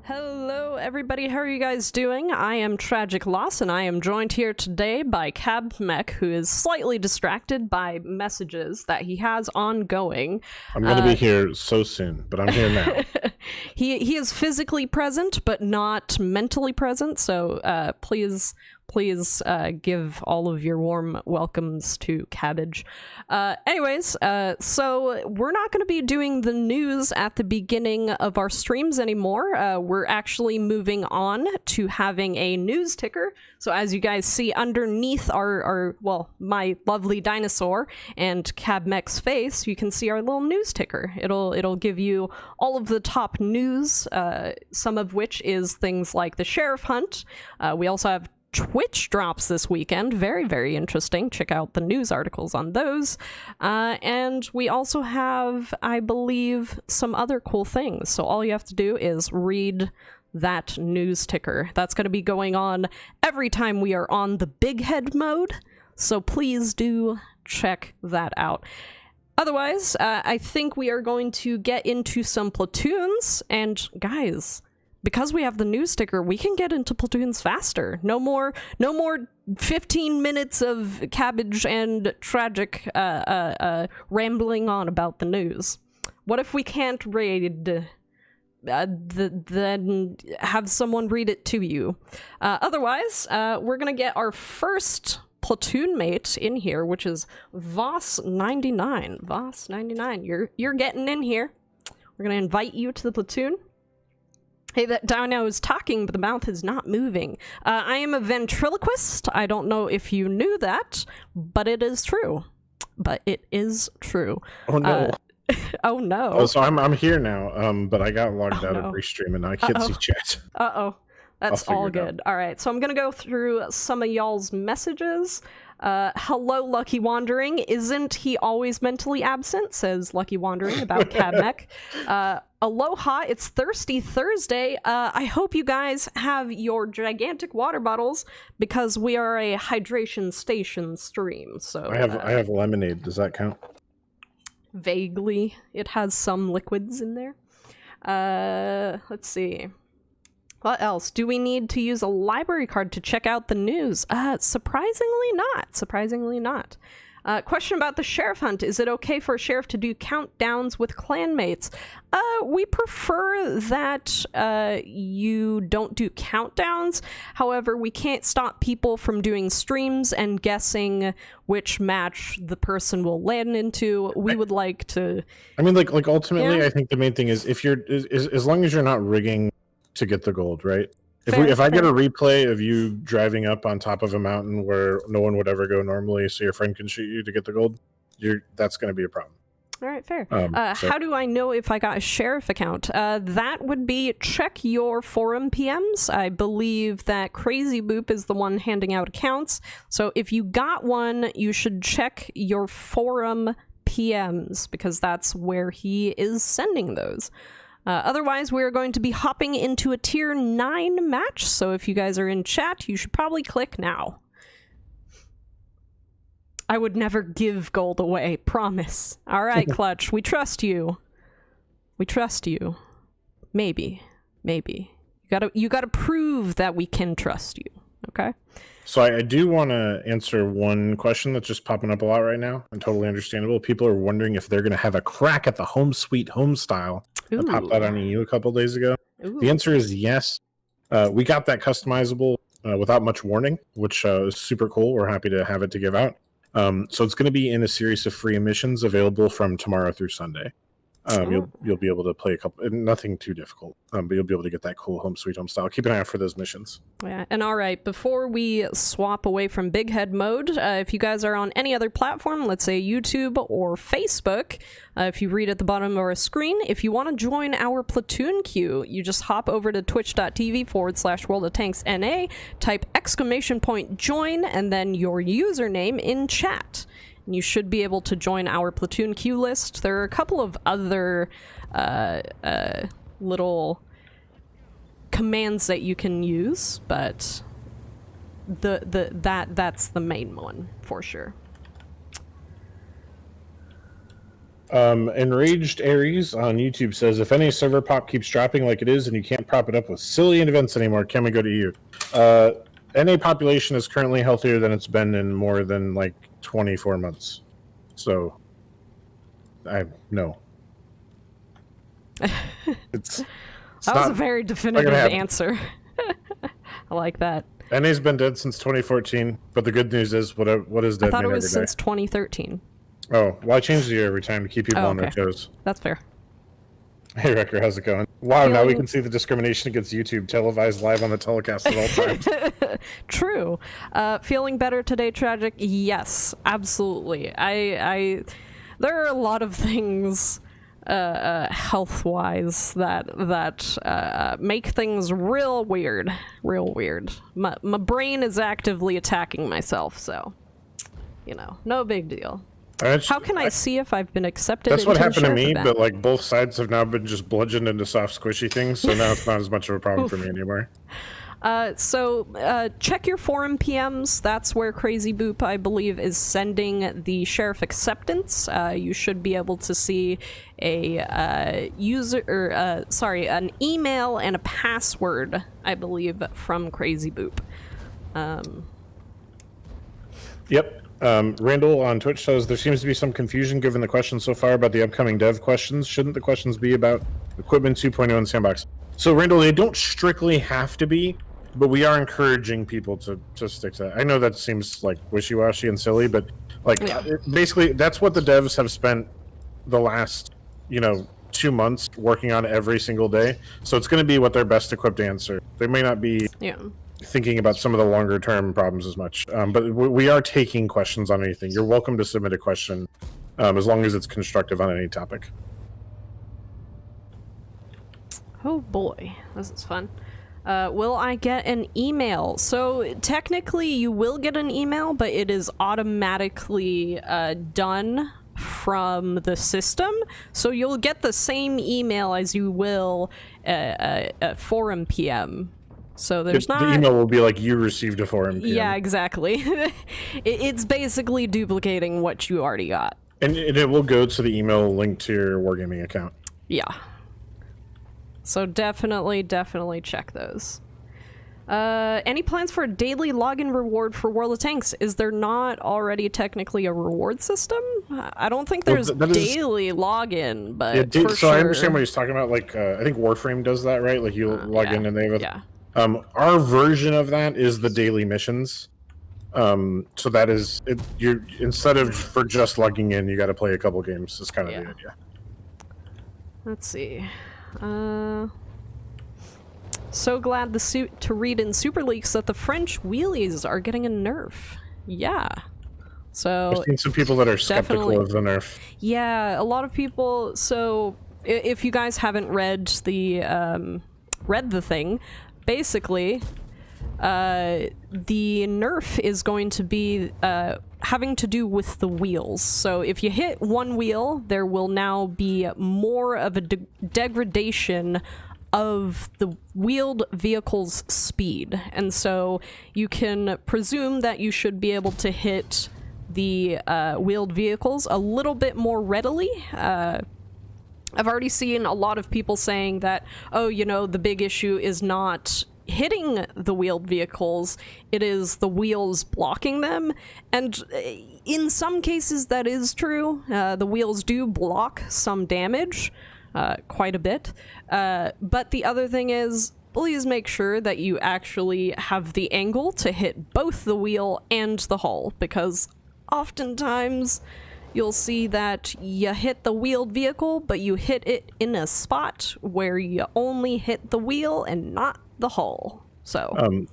Hello everybody, how are you guys doing? I am Tragic Loss and I am joined here today by Cab Mech, who is slightly distracted by messages that he has ongoing. I'm gonna be here so soon, but I'm here now. He is physically present but not mentally present, so please give all of your warm welcomes to Cabbage. Anyways, so we're not going to be doing the news at the beginning of our streams anymore. We're actually moving on to having a news ticker. So as you guys see underneath well, my lovely dinosaur and Cab Mech's face, you can see our little news ticker. It'll give you all of the top news, some of which is things like the sheriff hunt. We also have Twitch drops this weekend. Very, very interesting. Check out the news articles on those. And we also have, I believe, some other cool things. So all you have to do is read that news ticker. That's going to be going on every time we are on the big head mode. So please do check that out. Otherwise, I think we are going to get into some platoons. And guys, because we have the news ticker, we can get into platoons faster. No more 15 minutes of Cabbage and Tragic rambling on about the news. What if we can't read? Then have someone read it to you. Otherwise, we're gonna get our first platoon mate in here, which is Voss99. Voss99, you're getting in here. We're gonna invite you to the platoon. Hey, that dino is talking, but the mouth is not moving. I am a ventriloquist. I don't know if you knew that, but it is true. But it is true. Oh no. Oh no. Oh, so I'm here now, but I got logged out of Restream and now I can't see chat. Uh-oh. That's all good. All right, so I'm going to go through some of y'all's messages. Hello, Lucky Wandering. Isn't he always mentally absent? Says Lucky Wandering about Cab Mech. Aloha, it's Thirsty Thursday. I hope you guys have your gigantic water bottles because we are a hydration station stream. So I have lemonade. Does that count? Vaguely. It has some liquids in there. Let's see. What else? Do we need to use a library card to check out the news? Surprisingly not. Surprisingly not. Question about the sheriff hunt. Is it okay for a sheriff to do countdowns with clanmates? We prefer that you don't do countdowns. However, we can't stop people from doing streams and guessing which match the person will land into. We would like to... I mean, like ultimately, yeah? I think the main thing is if you're... as long as you're not rigging to get the gold, right? If I get a replay of you driving up on top of a mountain where no one would ever go normally, so your friend can shoot you to get the gold, that's going to be a problem. All right, fair. How do I know if I got a sheriff account? That would be check your forum PMs. I believe that Crazy Boop is the one handing out accounts. So if you got one, you should check your forum PMs because that's where he is sending those. Otherwise, we're going to be hopping into a tier 9 match, so if you guys are in chat, you should probably click now. I would never give gold away, promise. Alright, Clutch, we trust you. We trust you. Maybe. You gotta prove that we can trust you, okay? So I do want to answer one question that's just popping up a lot right now, and totally understandable. People are wondering if they're going to have a crack at the home sweet home style that popped out on EU a couple days ago. Ooh. The answer is yes. We got that customizable without much warning, which is super cool. We're happy to have it to give out. So it's going to be in a series of free missions available from tomorrow through Sunday. You'll be able to play a couple, nothing too difficult, but you'll be able to get that cool home sweet home style. Keep an eye out for those missions. Yeah, and all right, before we swap away from big head mode, if you guys are on any other platform, let's say YouTube or Facebook, if you read at the bottom of our screen, if you want to join our platoon queue, you just hop over to twitch.tv/World of Tanks NA, type !join, and then your username in chat. You should be able to join our platoon queue list. There are a couple of other little commands that you can use, but that's the main one for sure. Enraged Aries on YouTube says, if any server pop keeps dropping like it is and you can't prop it up with silly events anymore, can we go to EU? NA population is currently healthier than it's been in more than like 24 months. So, no. That was a very definitive answer. I like that. NA's been dead since 2014, but the good news is, what is dead? I thought it was since 2013. Oh, well, I change the year every time to keep people on their toes. That's fair. Hey, Wrecker, how's it going? Wow, now we can see the discrimination against YouTube televised live on the telecast at all times. True. Feeling better today, Tragic? Yes, absolutely. There are a lot of things health-wise that make things real weird. My brain is actively attacking myself, so, no big deal. How can I see if I've been accepted? That's what happened to me, but like both sides have now been just bludgeoned into soft, squishy things, so now it's not as much of a problem for me anymore. Check your forum PMs. That's where Crazy Boop, I believe, is sending the sheriff acceptance. You should be able to see an email and a password, I believe, from Crazy Boop. Yep. Randall on Twitch says, there seems to be some confusion given the questions so far about the upcoming dev questions. Shouldn't the questions be about Equipment 2.0 and Sandbox? So, Randall, they don't strictly have to be, but we are encouraging people to stick to that. I know that seems like wishy-washy and silly, but basically that's what the devs have spent the last, 2 months working on every single day. So it's going to be what they're best equipped to answer. They may not be thinking about some of the longer term problems as much, but we are taking questions on anything. You're welcome to submit a question as long as it's constructive on any topic. Oh boy, this is fun. Will I get an email? So technically you will get an email, but it is automatically done from the system. So you'll get the same email as you will a forum PM. So there's not... The email will be like, you received a forum PM. Yeah, exactly. It's basically duplicating what you already got. And it will go to the email linked to your Wargaming account. Yeah. So definitely check those. Any plans for a daily login reward for World of Tanks? Is there not already technically a reward system? I don't think there's daily login, but for so sure. I understand what he's talking about. Like, I think Warframe does that, right? Like, you log in and they have our version of that is the daily missions. So that is it. You instead of for just logging in, you got to play a couple games. Is kind of the idea. Let's see. So glad to read in Super Leaks that the French wheelies are getting a nerf. Yeah. So I've seen some people that are skeptical of the nerf. Yeah, a lot of people. So if you guys haven't read the thing, basically, the nerf is going to be having to do with the wheels. So if you hit one wheel, there will now be more of a degradation of the wheeled vehicle's speed. And so you can presume that you should be able to hit the wheeled vehicles a little bit more readily. I've already seen a lot of people saying that, oh, the big issue is not hitting the wheeled vehicles, it is the wheels blocking them. And in some cases that is true. The wheels do block some damage, quite a bit. But the other thing is, please make sure that you actually have the angle to hit both the wheel and the hull, because oftentimes you'll see that you hit the wheeled vehicle, but you hit it in a spot where you only hit the wheel and not the hull. So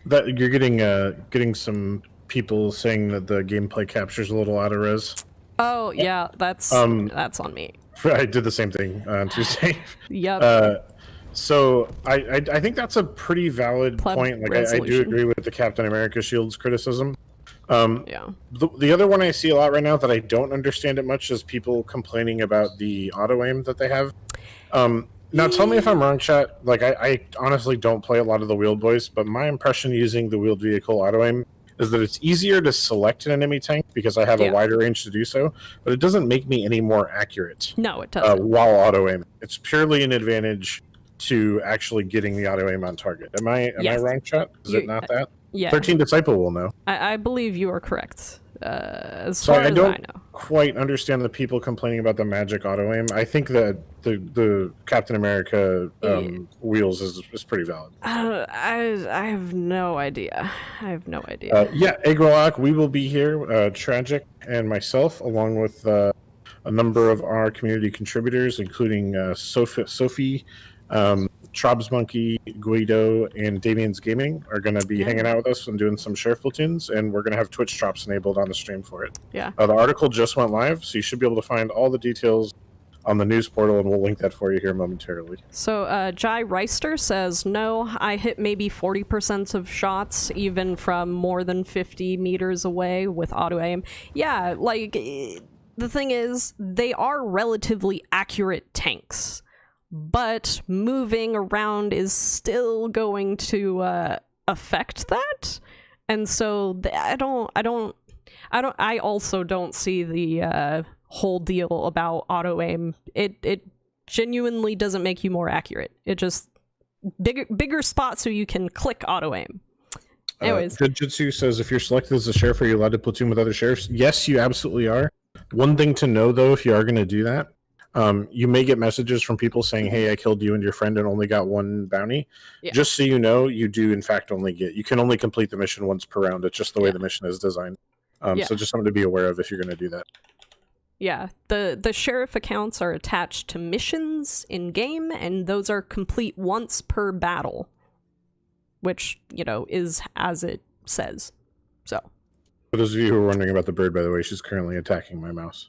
that you're getting some people saying that the gameplay capture's a little out of res. Oh yeah, that's on me. I did the same thing on Tuesday. Yep. So I think that's a pretty valid point. Like I do agree with the Captain America Shield's criticism. The other one I see a lot right now that I don't understand it much is people complaining about the auto aim that they have. Now tell me if I'm wrong, chat. Like I honestly don't play a lot of the wheeled boys, but my impression using the wheeled vehicle auto aim is that it's easier to select an enemy tank because I have a wider range to do so, but it doesn't make me any more accurate. No, it doesn't. While auto aiming, it's purely an advantage to actually getting the auto aim on target. Am I wrong, chat? Is it not that? Yeah. 13 Disciple will know. I believe you are correct. As far as I know. Quite understand the people complaining about the magic auto aim. I think that the Captain America wheels is pretty valid. I have no idea. Agrolak, we will be here. Tragic and myself, along with a number of our community contributors, including Sophie, Trobs Monkey, Guido, and Damien's Gaming are going to be hanging out with us and doing some sheriff platoons, and we're going to have Twitch drops enabled on the stream for it. Yeah. The article just went live, so you should be able to find all the details on the news portal, and we'll link that for you here momentarily. So, Jai Reister says, no, I hit maybe 40% of shots, even from more than 50 meters away with auto aim. Yeah, like, the thing is, they are relatively accurate tanks. But moving around is still going to affect that, and so I also don't see the whole deal about auto aim. It genuinely doesn't make you more accurate. It just bigger spots so you can click auto aim. Anyways, Jujutsu says if you're selected as a sheriff, are you allowed to platoon with other sheriffs? Yes, you absolutely are. One thing to know though, if you are going to do that. You may get messages from people saying, hey, I killed you and your friend and only got one bounty. Yeah. Just so you know, you do in fact you can only complete the mission once per round. It's just the way the mission is designed. So just something to be aware of if you're going to do that. Yeah, the sheriff accounts are attached to missions in game, and those are complete once per battle, which, is as it says. So. For those of you who are wondering about the bird, by the way, she's currently attacking my mouse.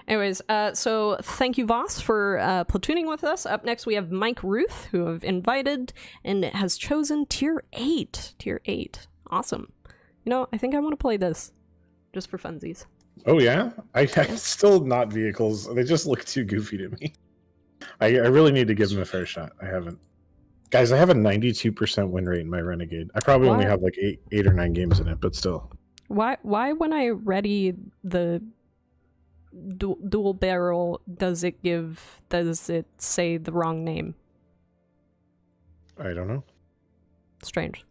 Anyways, so thank you, Voss, for platooning with us. Up next, we have Mike Ruth, who have invited and has chosen Tier 8. Tier 8. Awesome. I think I want to play this, just for funsies. Oh, yeah? I still not vehicles. They just look too goofy to me. I really need to give them a fair shot. I haven't. Guys, I have a 92% win rate in my Renegade. I probably only have like 8 or 9 games in it, but still. Why when I ready the dual barrel does it say the wrong name? I don't know. Strange.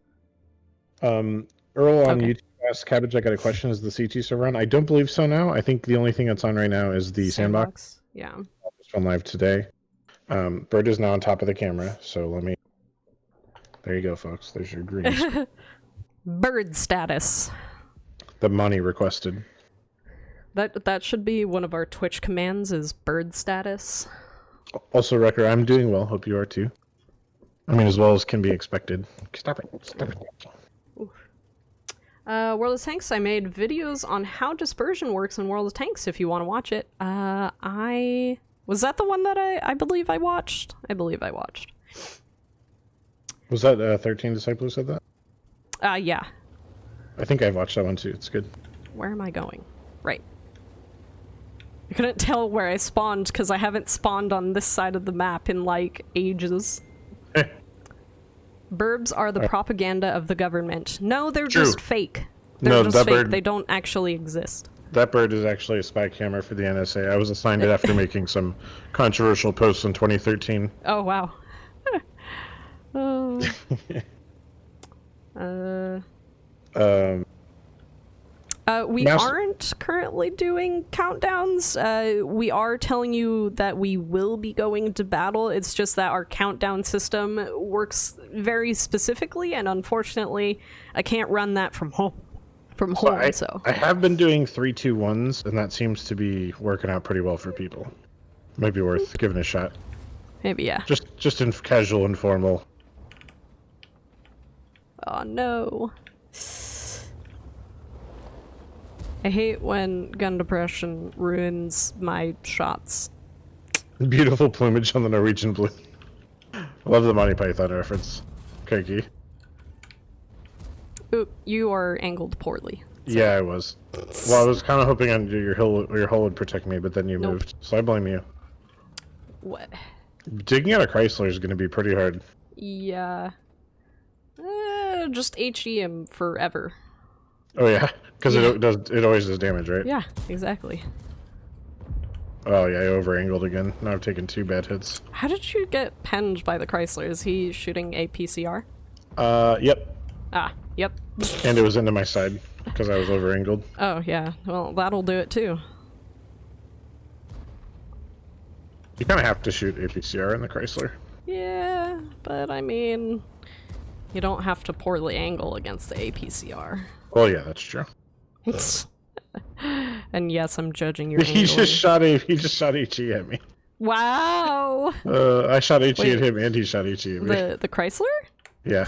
Earl on YouTube asked Cabbage, I got a question, is the CT server on? I don't believe so now. I think the only thing that's on right now is the Sandbox. Yeah. It's on live today. Bird is now on top of the camera, so there you go, folks. There's your green. Bird status. That Money requested. That should be one of our Twitch commands, is bird status. Also, Wrecker, I'm doing well. Hope you are too. I mean, as well as can be expected. Stop it. World of Tanks, I made videos on how dispersion works in World of Tanks if you want to watch it. Was that the one that I believe I watched? I believe I watched. Was that 13 Disciple who said that? Yeah. I think I've watched that one too. It's good. Where am I going? Right. I couldn't tell where I spawned because I haven't spawned on this side of the map in like ages. Burbs are the propaganda of the government. No, they're just fake. They're just fake. They don't actually exist. That bird is actually a spy camera for the NSA. I was assigned it after making some controversial posts in 2013. Oh, wow. We aren't currently doing countdowns. We are telling you that we will be going to battle. It's just that our countdown system works very specifically, and unfortunately, I can't run that from home. I have been doing 3-2-1s, and that seems to be working out pretty well for people. Might be worth giving a shot. Maybe, yeah. Just in casual, informal. Oh no. I hate when gun depression ruins my shots. Beautiful plumage on the Norwegian blue. I love the Monty Python reference. Kirky. Ooh, you are angled poorly. So. Yeah, I was. Well, I was kind of hoping your hull would protect me, but then you moved. So I blame you. What? Digging out a Chrysler is going to be pretty hard. Yeah. Just HE him forever. Oh yeah, because it always does damage, right? Yeah, exactly. Oh yeah, I over-angled again. Now I've taken 2 bad hits. How did you get penned by the Chrysler? Is he shooting a PCR? Yep. Ah, yep. And it was into my side because I was over-angled. Oh yeah, well that'll do it too. You kind of have to shoot APCR in the Chrysler. Yeah, but I mean, you don't have to poorly angle against the APCR. Well, yeah, that's true. And yes, I'm judging your He just shot HE at me. Wow! I shot HE at him, and he shot HE at me. The Chrysler? Yeah.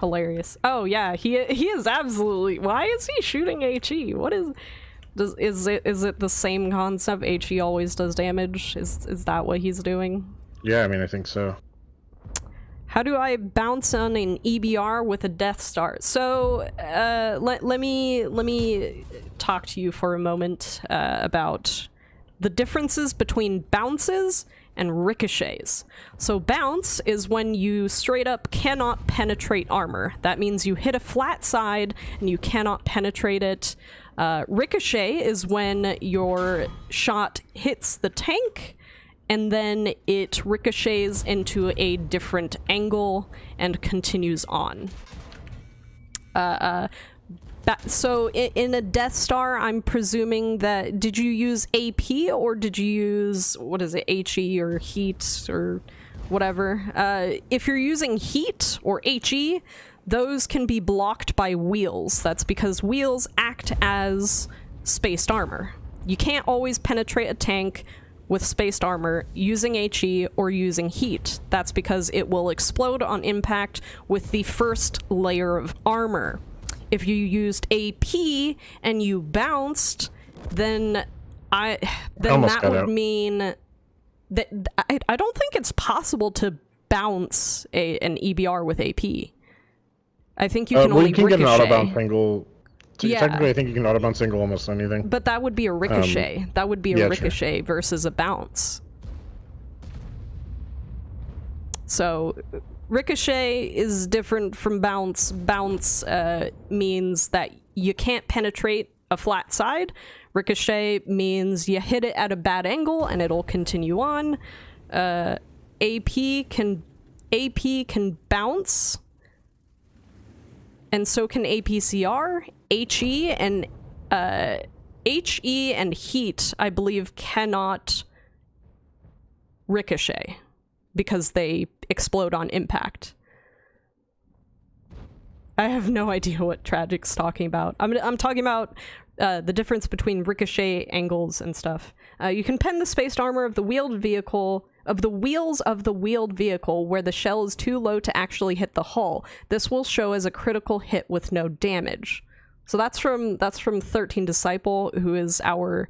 Hilarious. Oh yeah, he is absolutely. Why is he shooting HE? What is? Is it the same concept? HE always does damage. Is that what he's doing? Yeah, I mean, I think so. How do I bounce on an EBR with a Death Star? So let me talk to you for a moment about the differences between bounces and ricochets. So bounce is when you straight up cannot penetrate armor. That means you hit a flat side and you cannot penetrate it. Ricochet is when your shot hits the tank and then it ricochets into a different angle and continues on. So in a Death Star, I'm presuming that, did you use AP or did you use, what is it, HE or heat or whatever? If you're using heat or HE, those can be blocked by wheels. That's because wheels act as spaced armor. You can't always penetrate a tank with spaced armor using HE or using heat. That's because it will explode on impact with the first layer of armor. If you used AP and you bounced, then that would mean that I don't think it's possible to bounce an EBR with AP. I think you can only you can ricochet. Get an auto bounce angle. Yeah. Technically, I think you can auto bounce angle almost anything. But that would be a ricochet. That would be a ricochet true. versus a bounce. So ricochet is different from bounce. Bounce means that you can't penetrate a flat side. Ricochet means you hit it at a bad angle and it'll continue on. AP can bounce, and so can APCR. HE and heat, I believe, cannot ricochet because they explode on impact. I have no idea what Tragic's talking about. I'm talking about the difference between ricochet angles and stuff. You can pen the spaced armor of the wheeled vehicle, of the wheels of the wheeled vehicle where the shell is too low to actually hit the hull. This will show as a critical hit with no damage. So that's from 13 Disciple, who is our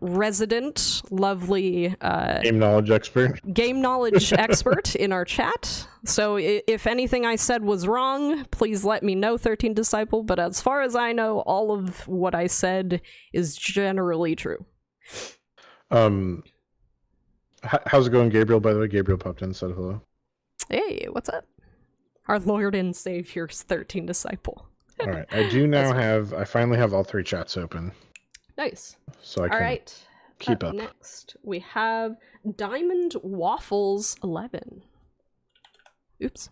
resident, lovely game knowledge expert in our chat. So if anything I said was wrong, please let me know, 13 Disciple. But as far as I know, all of what I said is generally true. How's it going, Gabriel? By the way, Gabriel popped in and said hello. Hey, what's up? Our Lord and Savior's 13 Disciple. All right, I finally have all 3 chats open. Nice. So I can keep up. Next, we have Diamond Waffles 11. Oops.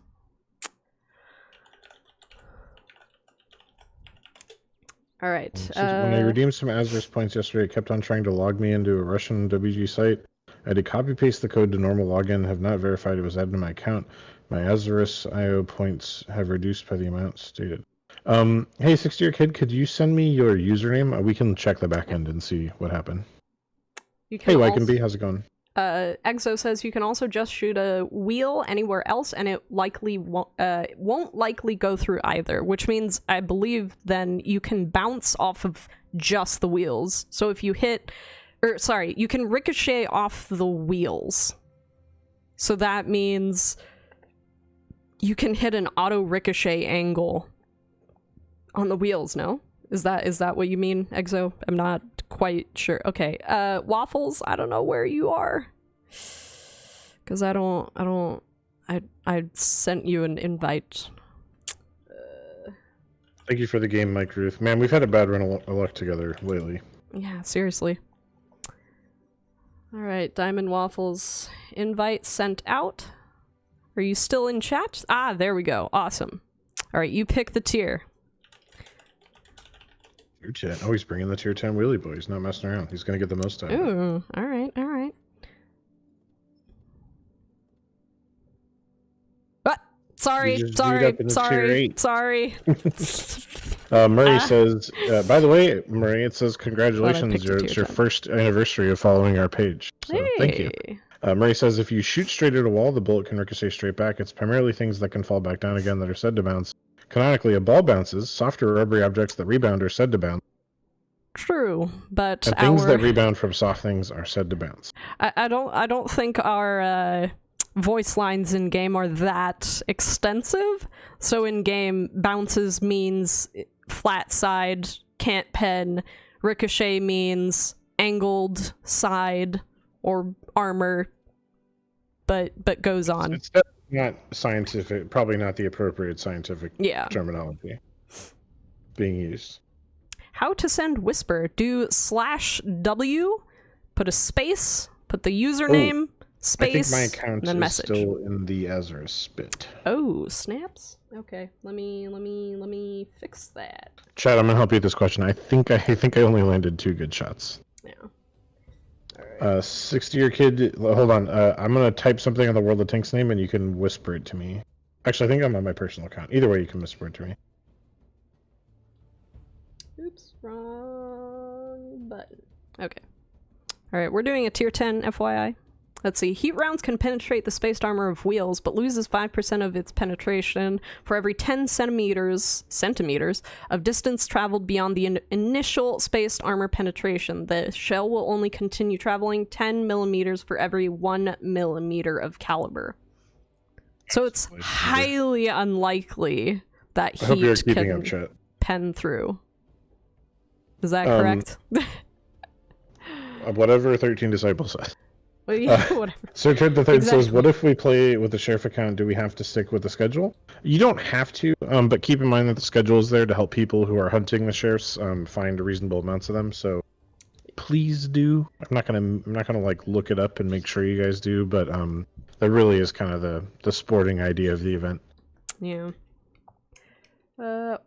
All right. When I redeemed some Azurus points yesterday, it kept on trying to log me into a Russian WG site. I did copy-paste the code to normal login, have not verified it was added to my account. My Azurus IO points have reduced by the amount stated. Hey, 60-year kid, could you send me your username? We can check the back end and see what happened. Hey, Wykenby, how's it going? Exo says you can also just shoot a wheel anywhere else, and it likely won't likely go through either, which means I believe then you can bounce off of just the wheels. So if you you can ricochet off the wheels. So that means you can hit an auto ricochet angle on the wheels, no? Is that what you mean, Exo? I'm not quite sure. Okay, Waffles, I don't know where you are. Because I sent you an invite. Thank you for the game, Mike Ruth. Man, we've had a bad run of luck together lately. Yeah, seriously. Alright, Diamond Waffles. Invite sent out. Are you still in chat? Ah, there we go. Awesome. Alright, you pick the tier. Tier 10. Oh, he's bringing the tier 10 wheelie boy. He's not messing around. He's going to get the most out of it. Ooh, alright, alright. What? Sorry. Murray says, by the way, Murray, it says, congratulations, it's your first anniversary of following our page. So hey. Thank you. Murray says, if you shoot straight at a wall, the bullet can ricochet straight back. It's primarily things that can fall back down again that are said to bounce. Canonically, a ball bounces. Softer rubbery objects that rebound are said to bounce. True, but and things that rebound from soft things are said to bounce. I don't think our voice lines in game are that extensive. So in game, bounces means flat side, can't pen. Ricochet means angled side or armor, but goes on. It's not scientific, probably not the appropriate scientific terminology being used. How to send whisper. Do /W, put a space, put the username, space, I think my account then is message. Still in the Azure spit. Oh, snaps. Okay, let me fix that. Chad, I'm gonna help you with this question. I think I only landed 2 good shots. Yeah. 60-year kid. Hold on. I'm gonna type something on the World of Tanks name, and you can whisper it to me. Actually, I think I'm on my personal account. Either way, you can whisper it to me. Oops, wrong button. Okay. All right, we're doing a tier 10, FYI. Let's see. Heat rounds can penetrate the spaced armor of wheels, but loses 5% of its penetration for every 10 centimeters of distance traveled beyond the initial spaced armor penetration. The shell will only continue traveling 10 millimeters for every 1 millimeter of caliber. So it's highly unlikely that heat can pen through. Is that correct? Whatever 13 Disciples said. Well, yeah, whatever. So Kid the Third says, what if we play with the sheriff account? Do we have to stick with the schedule? You don't have to, but keep in mind that the schedule is there to help people who are hunting the sheriffs find reasonable amounts of them. So please do. I'm not gonna like look it up and make sure you guys do, but that really is kind of the sporting idea of the event. Yeah.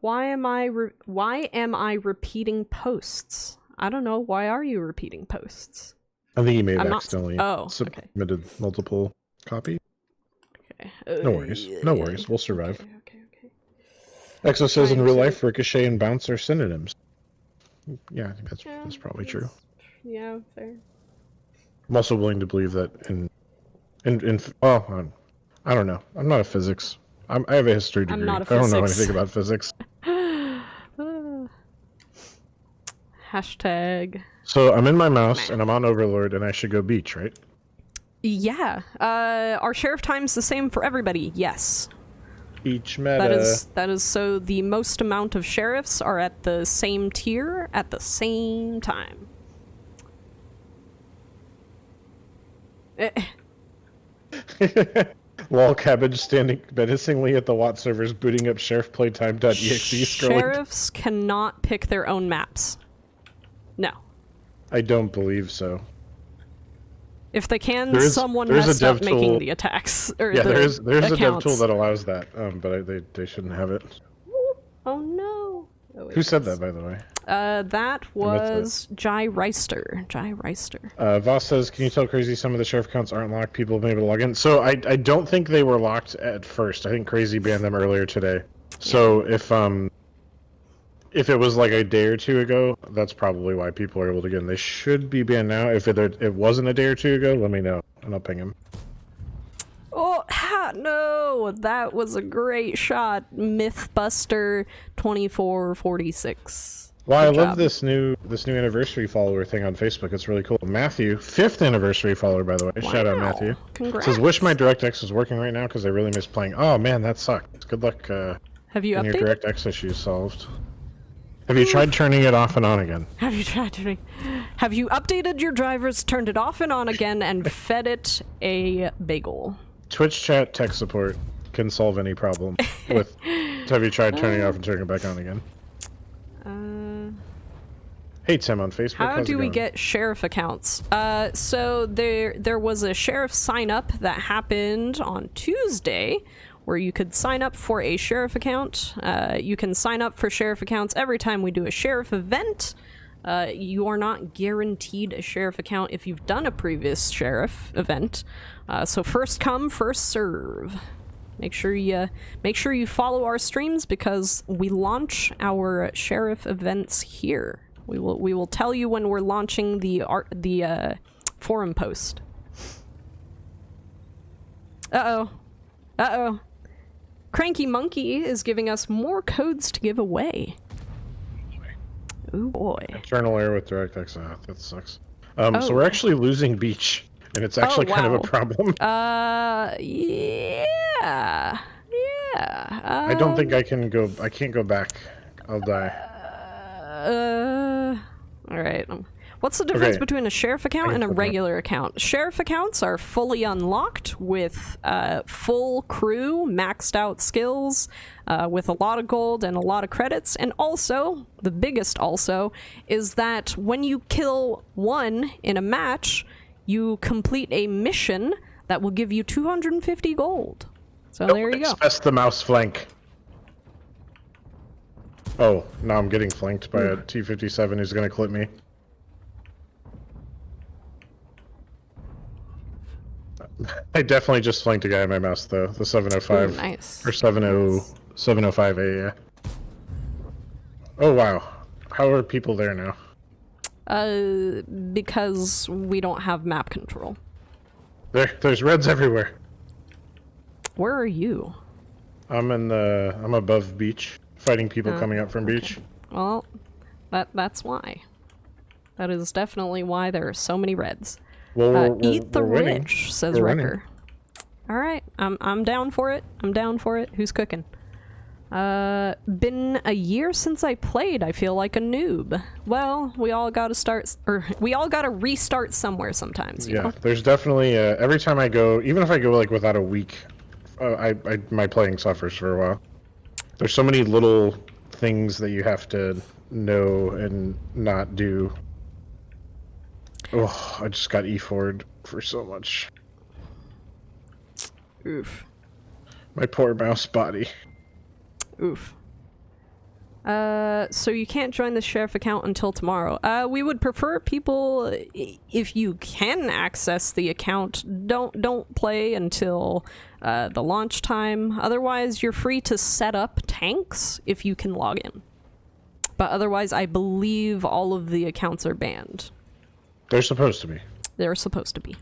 Why am I repeating posts? I don't know. Why are you repeating posts? I think you may have accidentally submitted multiple copies. Okay. No worries. No worries. We'll survive. Okay. Exo says, in real life, ricochet and bounce are synonyms. Yeah, I think that's probably true. Yeah, fair. I'm also willing to believe that I don't know. I'm not a physics. I have a history degree. I don't know anything about physics. Hashtag. So I'm in my mouse and I'm on Overlord and I should go beach, right? Yeah. Are sheriff times the same for everybody? Yes. Beach meta. That is so the most amount of sheriffs are at the same tier at the same time. Wall cabbage standing menacingly at the Watt servers, booting up sheriffplaytime.exe. Sheriffs cannot pick their own maps. No. I don't believe so. If they can, someone messed up making the attacks. Or yeah, there's a dev tool that allows that, but they shouldn't have it. Oh no. Oh, wait, who said that, by the way? That was Jai Reister. Voss says, can you tell Crazy some of the sheriff accounts aren't locked? People have been able to log in. So I don't think they were locked at first. I think Crazy banned them earlier today. So if it was like a day or two ago, that's probably why people are able to get in. They should be banned now. If it wasn't a day or two ago, let me know, and I'll ping him. Oh, no! That was a great shot. Mythbuster 2446. Well, I love this new anniversary follower thing on Facebook. It's really cool. Matthew, 5th anniversary follower, by the way. Wow. Shout out, Matthew. Congrats. Says, wish my DirectX was working right now because I really miss playing. Oh, man, that sucked. Good luck Have you getting your DirectX issues solved. Have you tried turning it off and on again? Have you updated your drivers, turned it off and on again, and fed it a bagel? Twitch chat tech support can solve any problem with Have you tried turning it off and turning it back on again? Hey Tim on Facebook. How do we get sheriff accounts? So there was a sheriff sign up that happened on Tuesday where you could sign up for a sheriff account. You can sign up for sheriff accounts every time we do a sheriff event. You are not guaranteed a sheriff account if you've done a previous sheriff event. So first come, first serve. Make sure you follow our streams because we launch our sheriff events here. We will tell you when we're launching the forum post. Uh-oh. Cranky Monkey is giving us more codes to give away. Ooh boy. Internal error with DirectX. That sucks. So we're actually losing beach, and it's actually kind of a problem. Yeah. I don't think I can go. I can't go back. I'll die. All right. What's the difference between a sheriff account and a regular account? Sheriff accounts are fully unlocked with full crew, maxed out skills, with a lot of gold and a lot of credits. And also, the biggest also, is that when you kill one in a match, you complete a mission that will give you 250 gold. So there you go. Express the mouse flank. Oh, now I'm getting flanked by a T-57 who's going to clip me. I definitely just flanked a guy in my mouse, though. The 705. Ooh, nice. Or 705A, yeah. Oh, wow. How are people there now? Because we don't have map control. There's reds everywhere. Where are you? I'm above beach. Fighting people coming up from beach. Well, that's why. That is definitely why there are so many reds. Well, eat the rich, rich, says Wrecker. All right, I'm down for it. I'm down for it. Who's cooking? Been a year since I played. I feel like a noob. Well, we all got to start, or we all got to restart somewhere sometimes. You know? There's definitely every time I go, even if I go like without a week, my playing suffers for a while. There's so many little things that you have to know and not do. Oh, I just got E4'd for so much. Oof. My poor mouse body. Oof. So you can't join the sheriff account until tomorrow. We would prefer people, if you can access the account, don't play until the launch time. Otherwise, you're free to set up tanks if you can log in. But otherwise, I believe all of the accounts are banned. They're supposed to be. They're supposed to be.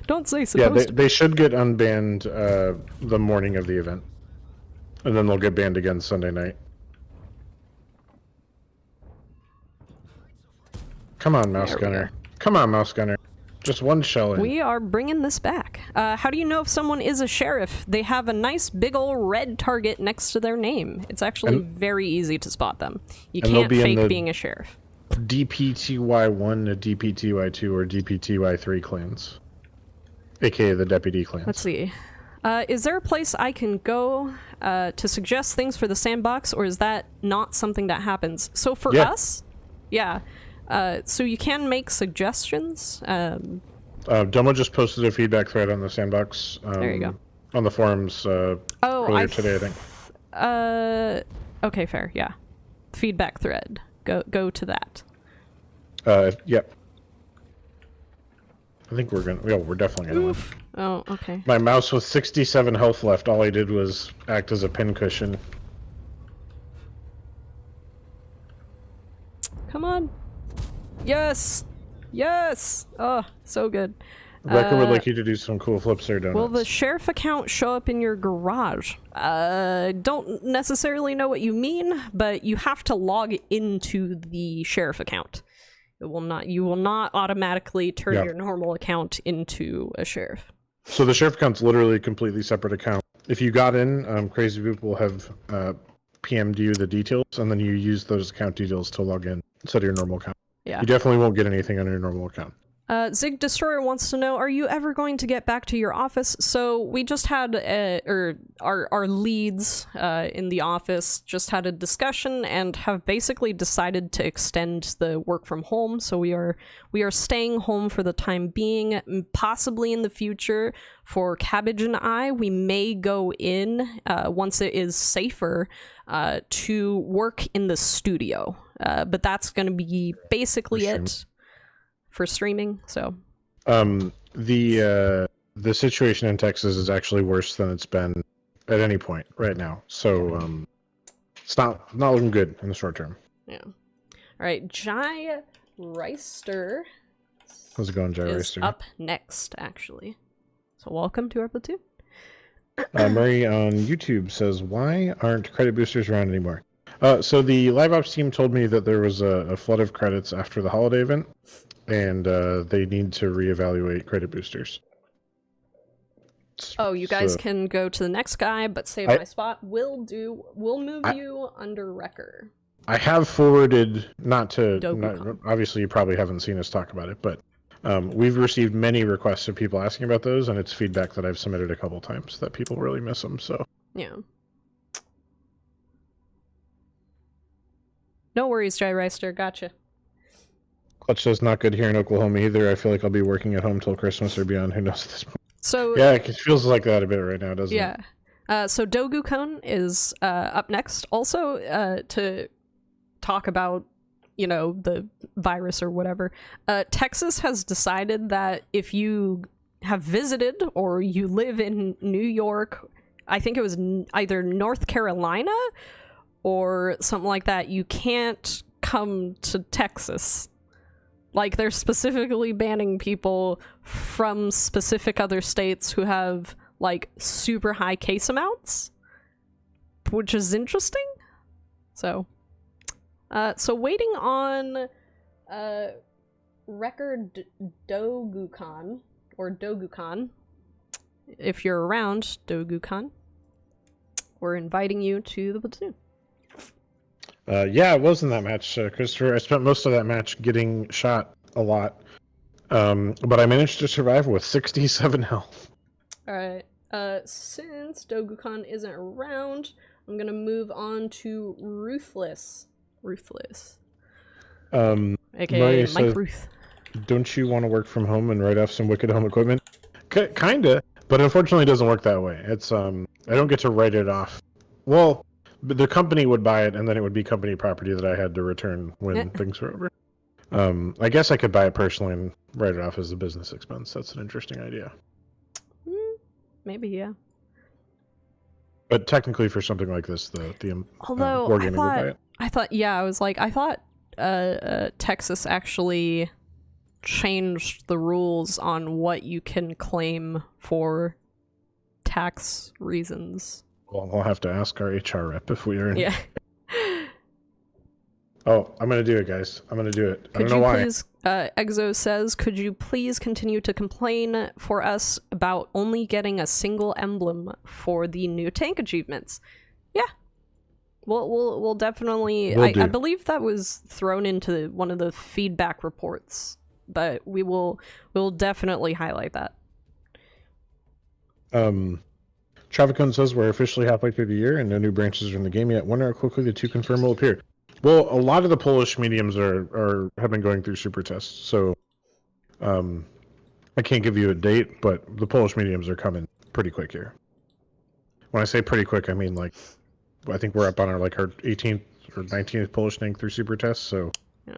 Don't say supposed to be. They should get unbanned the morning of the event. And then they'll get banned again Sunday night. Come on, Mouse Gunner. Come on, Mouse Gunner. Just one shell in. We are bringing this back. How do you know if someone is a sheriff? They have a nice big ol' red target next to their name. It's actually very easy to spot them. You can't fake being a sheriff. DPTY1 to DPTY2 or DPTY3 clans. AKA the deputy clans. Let's see. Is there a place I can go to suggest things for the sandbox, or is that not something that happens? So for us, so you can make suggestions. Domo just posted a feedback thread on the sandbox. There you go. On the forums earlier today, I think. Okay, fair, yeah. Feedback thread. Go to that. Yep. I think we're definitely gonna win. Oh, okay. My mouse with 67 health left, all I did was act as a pincushion. Come on. Yes! Yes! Oh, so good. Wrecker would like you to do some cool flips there, donuts. Will the sheriff account show up in your garage? Don't necessarily know what you mean, but you have to log into the sheriff account. It will not. You will not automatically turn your normal account into a sheriff. So the sheriff account's literally a completely separate account. If you got in, Crazy Boop will have PM'd you the details, and then you use those account details to log in instead of your normal account. Yeah. You definitely won't get anything on your normal account. Zig Destroyer wants to know, are you ever going to get back to your office? So we just had, our leads in the office just had a discussion and have basically decided to extend the work from home. So we are staying home for the time being. Possibly in the future for Cabbage and I, we may go in once it is safer to work in the studio. But that's going to be basically it. For streaming, so the situation in Texas is actually worse than it's been at any point right now. So it's not looking good in the short term. Yeah. All right, Jai Reister. How's it going, Jai Reister? Up next, actually. So welcome to our platoon. Murray on YouTube says, "Why aren't credit boosters around anymore?" So the live ops team told me that there was a flood of credits after the holiday event. And they need to reevaluate credit boosters. Oh, you guys can go to the next guy, but save my spot. We'll move you under Wrecker. I have forwarded, obviously you probably haven't seen us talk about it, but we've received many requests of people asking about those, and it's feedback that I've submitted a couple times that people really miss them. So yeah. No worries, Jai Reister. Gotcha. Clutch says not good here in Oklahoma either. I feel like I'll be working at home till Christmas or beyond. Who knows at this point? So yeah, it feels like that a bit right now, doesn't it? Yeah. So Dogu-kun is up next, also to talk about the virus or whatever. Texas has decided that if you have visited or you live in New York, I think it was either North Carolina or something like that, you can't come to Texas. Like, they're specifically banning people from specific other states who have, like, super high case amounts, which is interesting. So waiting on Record Dogu-kan, or Dogu-kan. If you're around, Dogu-kan, we're inviting you to the platoon. Yeah, I was in that match, Christopher. I spent most of that match getting shot a lot, but I managed to survive with 67 health. Alright, since Dogu-kan isn't around, I'm gonna move on to Ruthless. AKA Mike Ruth. Don't you want to work from home and write off some Wicked Home equipment? Kinda, but unfortunately it doesn't work that way. It's I don't get to write it off. Well, the company would buy it, and then it would be company property that I had to return when things were over. I guess I could buy it personally and write it off as a business expense. That's an interesting idea. Maybe, yeah. But technically, for something like this, the although Wargaming would buy it. I thought Texas actually changed the rules on what you can claim for tax reasons. Well, I'll have to ask our HR rep if we are in. Yeah. Oh, I'm going to do it, guys. I'm going to do it. I don't know why. Please, Exo says, could you please continue to complain for us about only getting a single emblem for the new tank achievements? Yeah. We'll definitely... I believe that was thrown into one of the feedback reports, but we'll definitely highlight that. Travicon says we're officially halfway through the year and no new branches are in the game yet. Wonder how quickly the two confirm will appear. Well, a lot of the Polish mediums have been going through super tests, so I can't give you a date, but the Polish mediums are coming pretty quick here. When I say pretty quick, I mean like I think we're up on our 18th or 19th Polish tank through super tests. So yeah.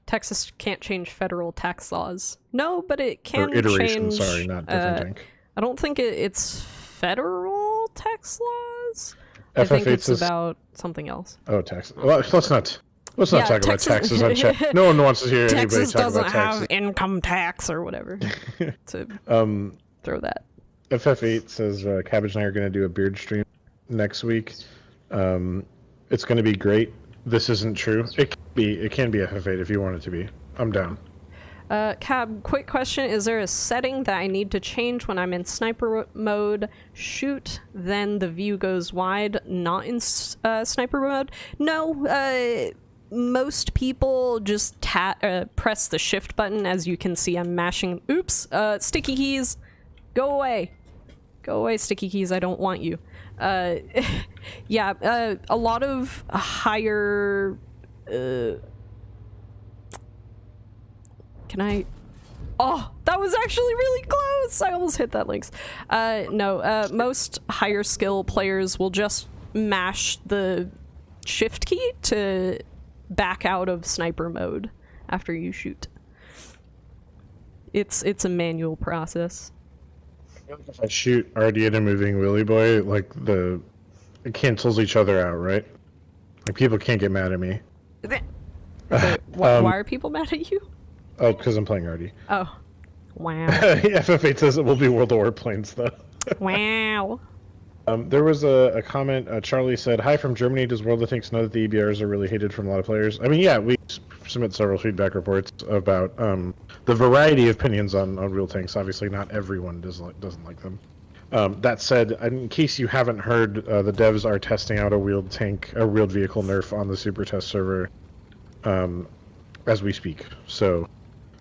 Texas can't change federal tax laws. No, but it can change... Sorry, not different tank. I don't think it's federal tax laws. I think it's about something else. Oh, taxes. Well, let's not talk about taxes on chat. No one wants to hear anybody talk about taxes. Texas doesn't have income tax or whatever. To throw that. FF8 says Cabbage and I are going to do a beard stream next week. It's going to be great. This isn't true. It can be FF8 if you want it to be. I'm down. Cab, quick question. Is there a setting that I need to change when I'm in sniper mode? Shoot, then the view goes wide, not in sniper mode? No, most people just press the shift button. As you can see, I'm mashing. Oops, sticky keys, go away. Go away, sticky keys, I don't want you. Yeah, a lot of higher... can I... Oh, that was actually really close! I almost hit that links. No, most higher skill players will just mash the shift key to back out of sniper mode after you shoot. It's a manual process. If I shoot already in a moving Willy Boy, like it cancels each other out, right? Like people can't get mad at me. Why are people mad at you? Oh, because I'm playing already. Oh, wow. FF8 says it will be World of Warplanes though. Wow. There was a comment. Charlie said, "Hi from Germany. Does World of Tanks know that the EBRs are really hated from a lot of players?" I mean, yeah, we submit several feedback reports about the variety of opinions on Real Tanks. Obviously, not everyone doesn't like them. That said, in case you haven't heard, the devs are testing out a wheeled vehicle nerf on the Super Test server as we speak. So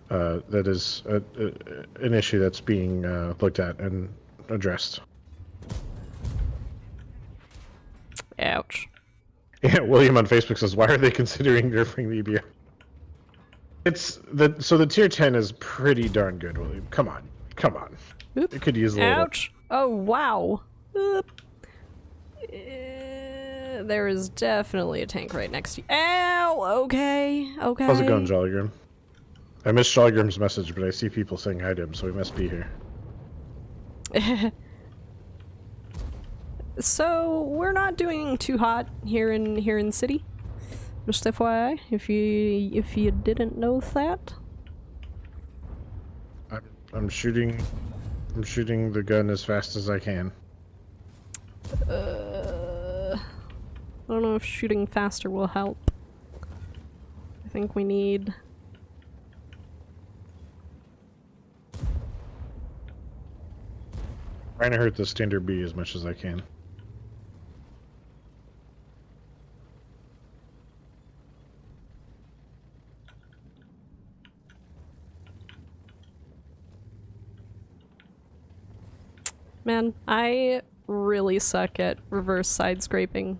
that is an issue that's being looked at and addressed. Ouch. Yeah, William on Facebook says, "Why are they considering nerfing the EBR?" So the tier 10 is pretty darn good, William. Come on. Oop. It could use a little. Ouch. Oh wow. There is definitely a tank right next to you. Ow. Okay. How's it going, Jollygrim? I missed Jollygrim's message, but I see people saying hi to him, so he must be here. So we're not doing too hot here in city. Just FYI, if you didn't know that. I'm shooting the gun as fast as I can. I don't know if shooting faster will help. I think we need... Trying to hurt the standard B as much as I can. Man, I really suck at reverse side scraping.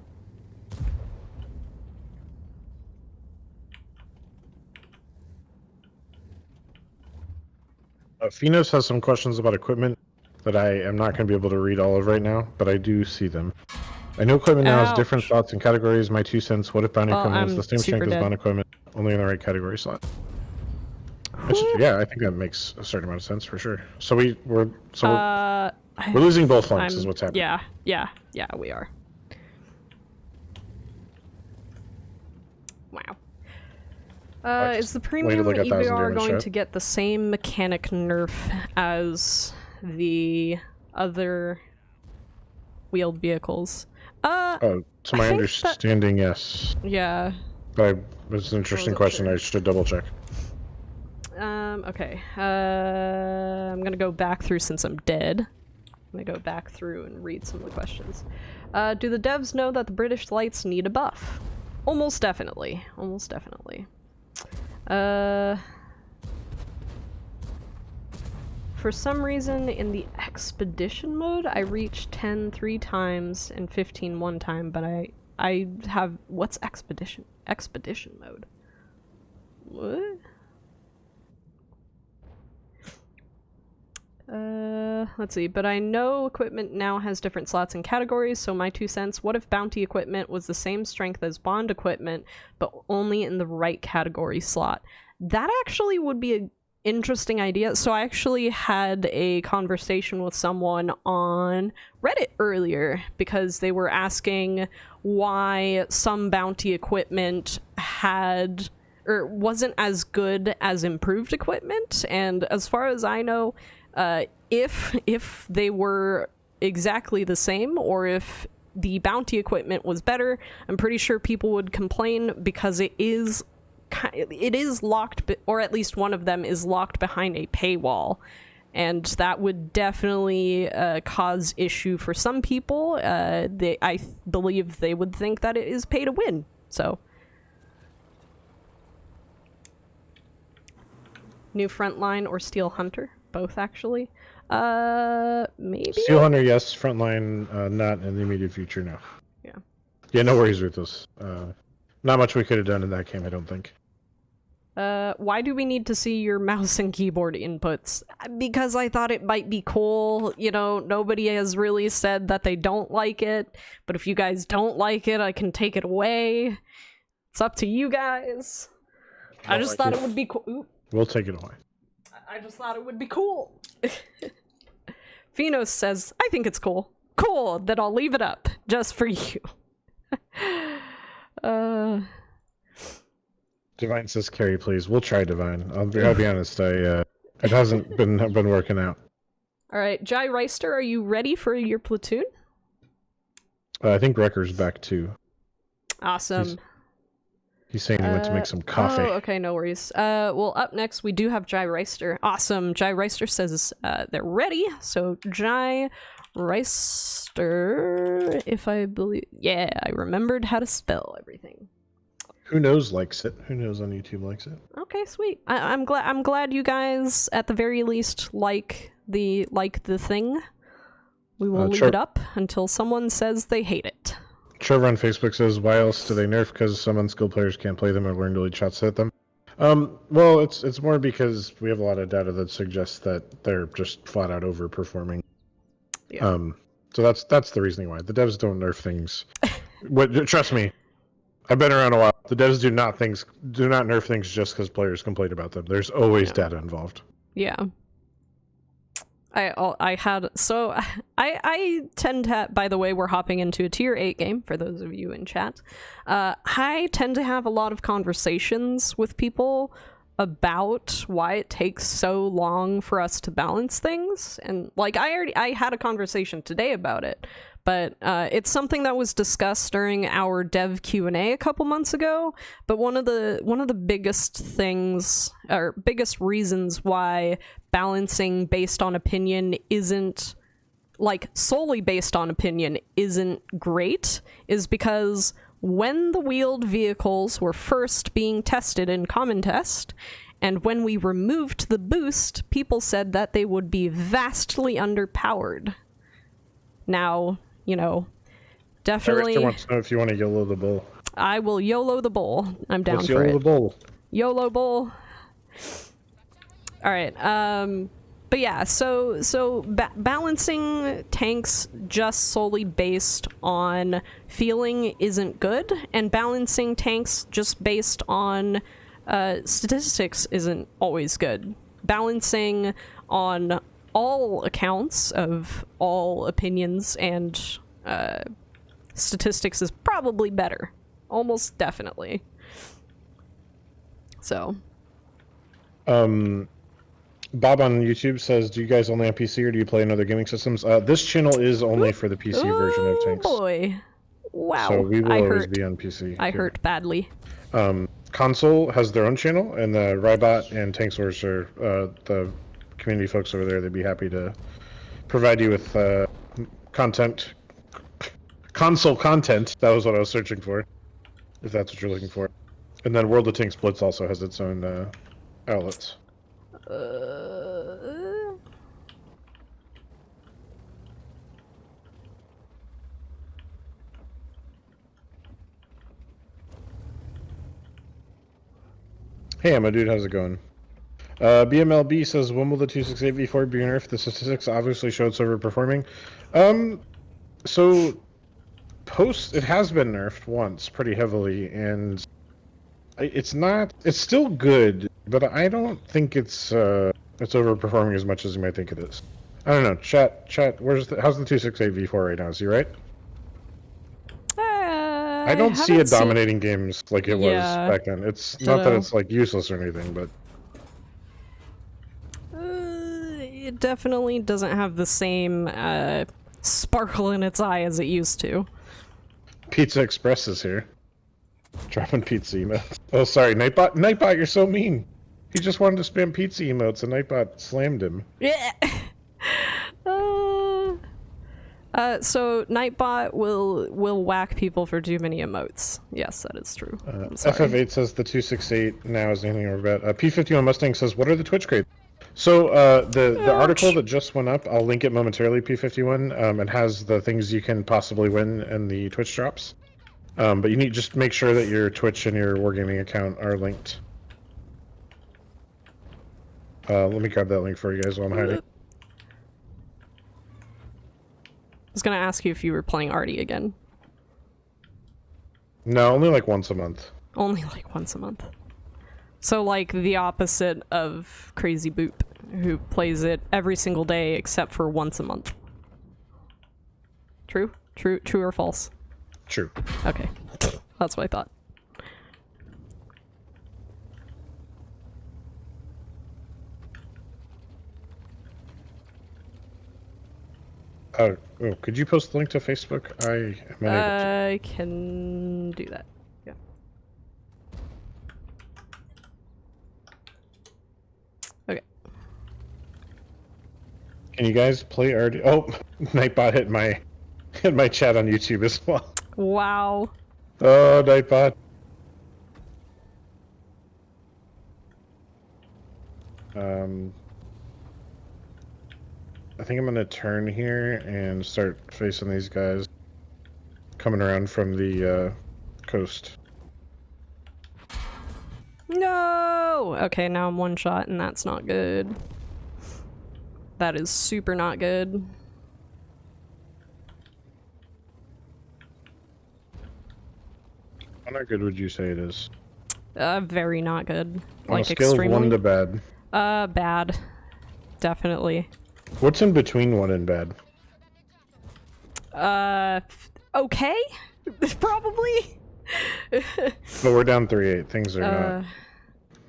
Phenos has some questions about equipment that I am not going to be able to read all of right now, but I do see them. I know equipment now has different slots and categories. My 2 cents. What if bounty equipment is the same strength as bounty equipment, only in the right category slot? Yeah, I think that makes a certain amount of sense for sure. So we're losing both flanks is what's happening. Yeah, we are. Wow. Is the premium EBR going to get the same mechanic nerf as the other wheeled vehicles? To my understanding, yes. Yeah. But it's an interesting question. Sure. I should double check. Okay. I'm gonna go back through since I'm dead. I'm gonna go back through and read some of the questions. Do the devs know that the British lights need a buff? Almost definitely. Almost definitely. For some reason, in the expedition mode, I reached 10 3 times and 15 one time, but I have... What's expedition? Expedition mode? What? Let's see, but I know equipment now has different slots and categories, so my 2 cents, what if bounty equipment was the same strength as bond equipment, but only in the right category slot? That actually would be an interesting idea. So I actually had a conversation with someone on Reddit earlier, because they were asking why some bounty equipment had... or wasn't as good as improved equipment, and as far as I know, if they were exactly the same, or if the bounty equipment was better, I'm pretty sure people would complain, because it is locked, or at least one of them is locked behind a paywall, and that would definitely cause issue for some people. I believe they would think that it is pay to win. So New Frontline or Steel Hunter. Both, actually. Maybe? Steel Hunter, yes. Frontline, not in the immediate future, no. Yeah. Yeah, no worries with this. Not much we could have done in that game, I don't think. Why do we need to see your mouse and keyboard inputs? Because I thought it might be cool. You know, nobody has really said that they don't like it, but if you guys don't like it, I can take it away. It's up to you guys. I just thought it would be cool. We'll take it away. I just thought it would be cool. Phenos says, I think it's cool. Cool, then I'll leave it up, just for you. Divine says, "Carry, please." We'll try Divine. I'll be honest. It hasn't been working out. All right, Jai Reister, are you ready for your platoon? I think Wrecker's back too. Awesome. He's saying he went to make some coffee. Oh, okay, no worries. Well, up next we do have Jai Reister. Awesome. Jai Reister says they're ready. So Jai Reister, if I believe, yeah, I remembered how to spell everything. Who knows likes it? Who knows on YouTube likes it? Okay, sweet. I'm glad you guys at the very least like the thing. We will leave it up until someone says they hate it. Trevor on Facebook says, "Why else do they nerf? Because some unskilled players can't play them or learn to lead shots at them." Well, it's more because we have a lot of data that suggests that they're just flat out overperforming. Yeah. So that's the reasoning why the devs don't nerf things. Trust me. I've been around a while. The devs do not nerf things just because players complain about them. There's always data involved. Yeah. I tend to, by the way, we're hopping into a tier 8 game for those of you in chat. I tend to have a lot of conversations with people about why it takes so long for us to balance things, and like I had a conversation today about it. But it's something that was discussed during our dev Q&A a couple months ago. But one of the biggest things, or biggest reasons why balancing based on opinion isn't, like, solely based on opinion isn't great, is because when the wheeled vehicles were first being tested in Common Test, and when we removed the boost, people said that they would be vastly underpowered. Now, you know, definitely. Eric wants to know if you want to YOLO the bull. I will YOLO the bull. I'm down for it. YOLO the bull? YOLO bull. All right. But yeah, so balancing tanks just solely based on feeling isn't good, and balancing tanks just based on statistics isn't always good. Balancing on all accounts of all opinions and statistics is probably better. Almost definitely. So. Bob on YouTube says, "Do you guys only have PC or do you play in other gaming systems?" This channel is only for the PC version of Tanks. Oh boy. Wow. So we will always be on PC. I hurt badly. Console has their own channel, and the Rybot and Tank Wars are the community folks over there. They'd be happy to provide you with content. Console content. That was what I was searching for, if that's what you're looking for. And then World of Tanks Blitz also has its own outlets. Hey, my dude, how's it going? BMLB says, when will the 268v4 be nerfed? The statistics obviously show it's overperforming. So it has been nerfed once pretty heavily, and it's still good, but I don't think it's overperforming as much as you might think it is. I don't know. Chat, how's the 268v4 right now? Is he right? I don't see it dominating games like it was back then. It's not that it's like useless or anything, but it definitely doesn't have the same sparkle in its eye as it used to. Pizza Express is here. Dropping pizza emotes. Oh, sorry, Nightbot. Nightbot, you're so mean. He just wanted to spam pizza emotes, and Nightbot slammed him. Yeah. So Nightbot will whack people for too many emotes. Yes, that is true. FF8 says the 268 now is anything over bet. P51 Mustang says, what are the Twitch grades? So the article that just went up, I'll link it momentarily, P51, it has the things you can possibly win in the Twitch drops. But you need just make sure that your Twitch and your Wargaming account are linked. Let me grab that link for you guys while I'm hiding. I was gonna ask you if you were playing Artie again. No, only like once a month. Only like once a month. So like the opposite of Crazy Boop, who plays it every single day except for once a month. True? True or false? True. Okay. That's what I thought. Oh, could you post the link to Facebook? I can do that. Yeah. Okay. Can you guys play Artie? Oh, Nightbot hit my chat on YouTube as well. Wow. Oh, Nightbot. I think I'm gonna turn here and start facing these guys coming around from the coast. No! Okay, now I'm one shot and that's not good. That is super not good. How not good would you say it is? Very not good. On a scale of 1 to bad. Bad. Definitely. What's in between 1 and bad? Okay? Probably? But we're down 3-8. Things are not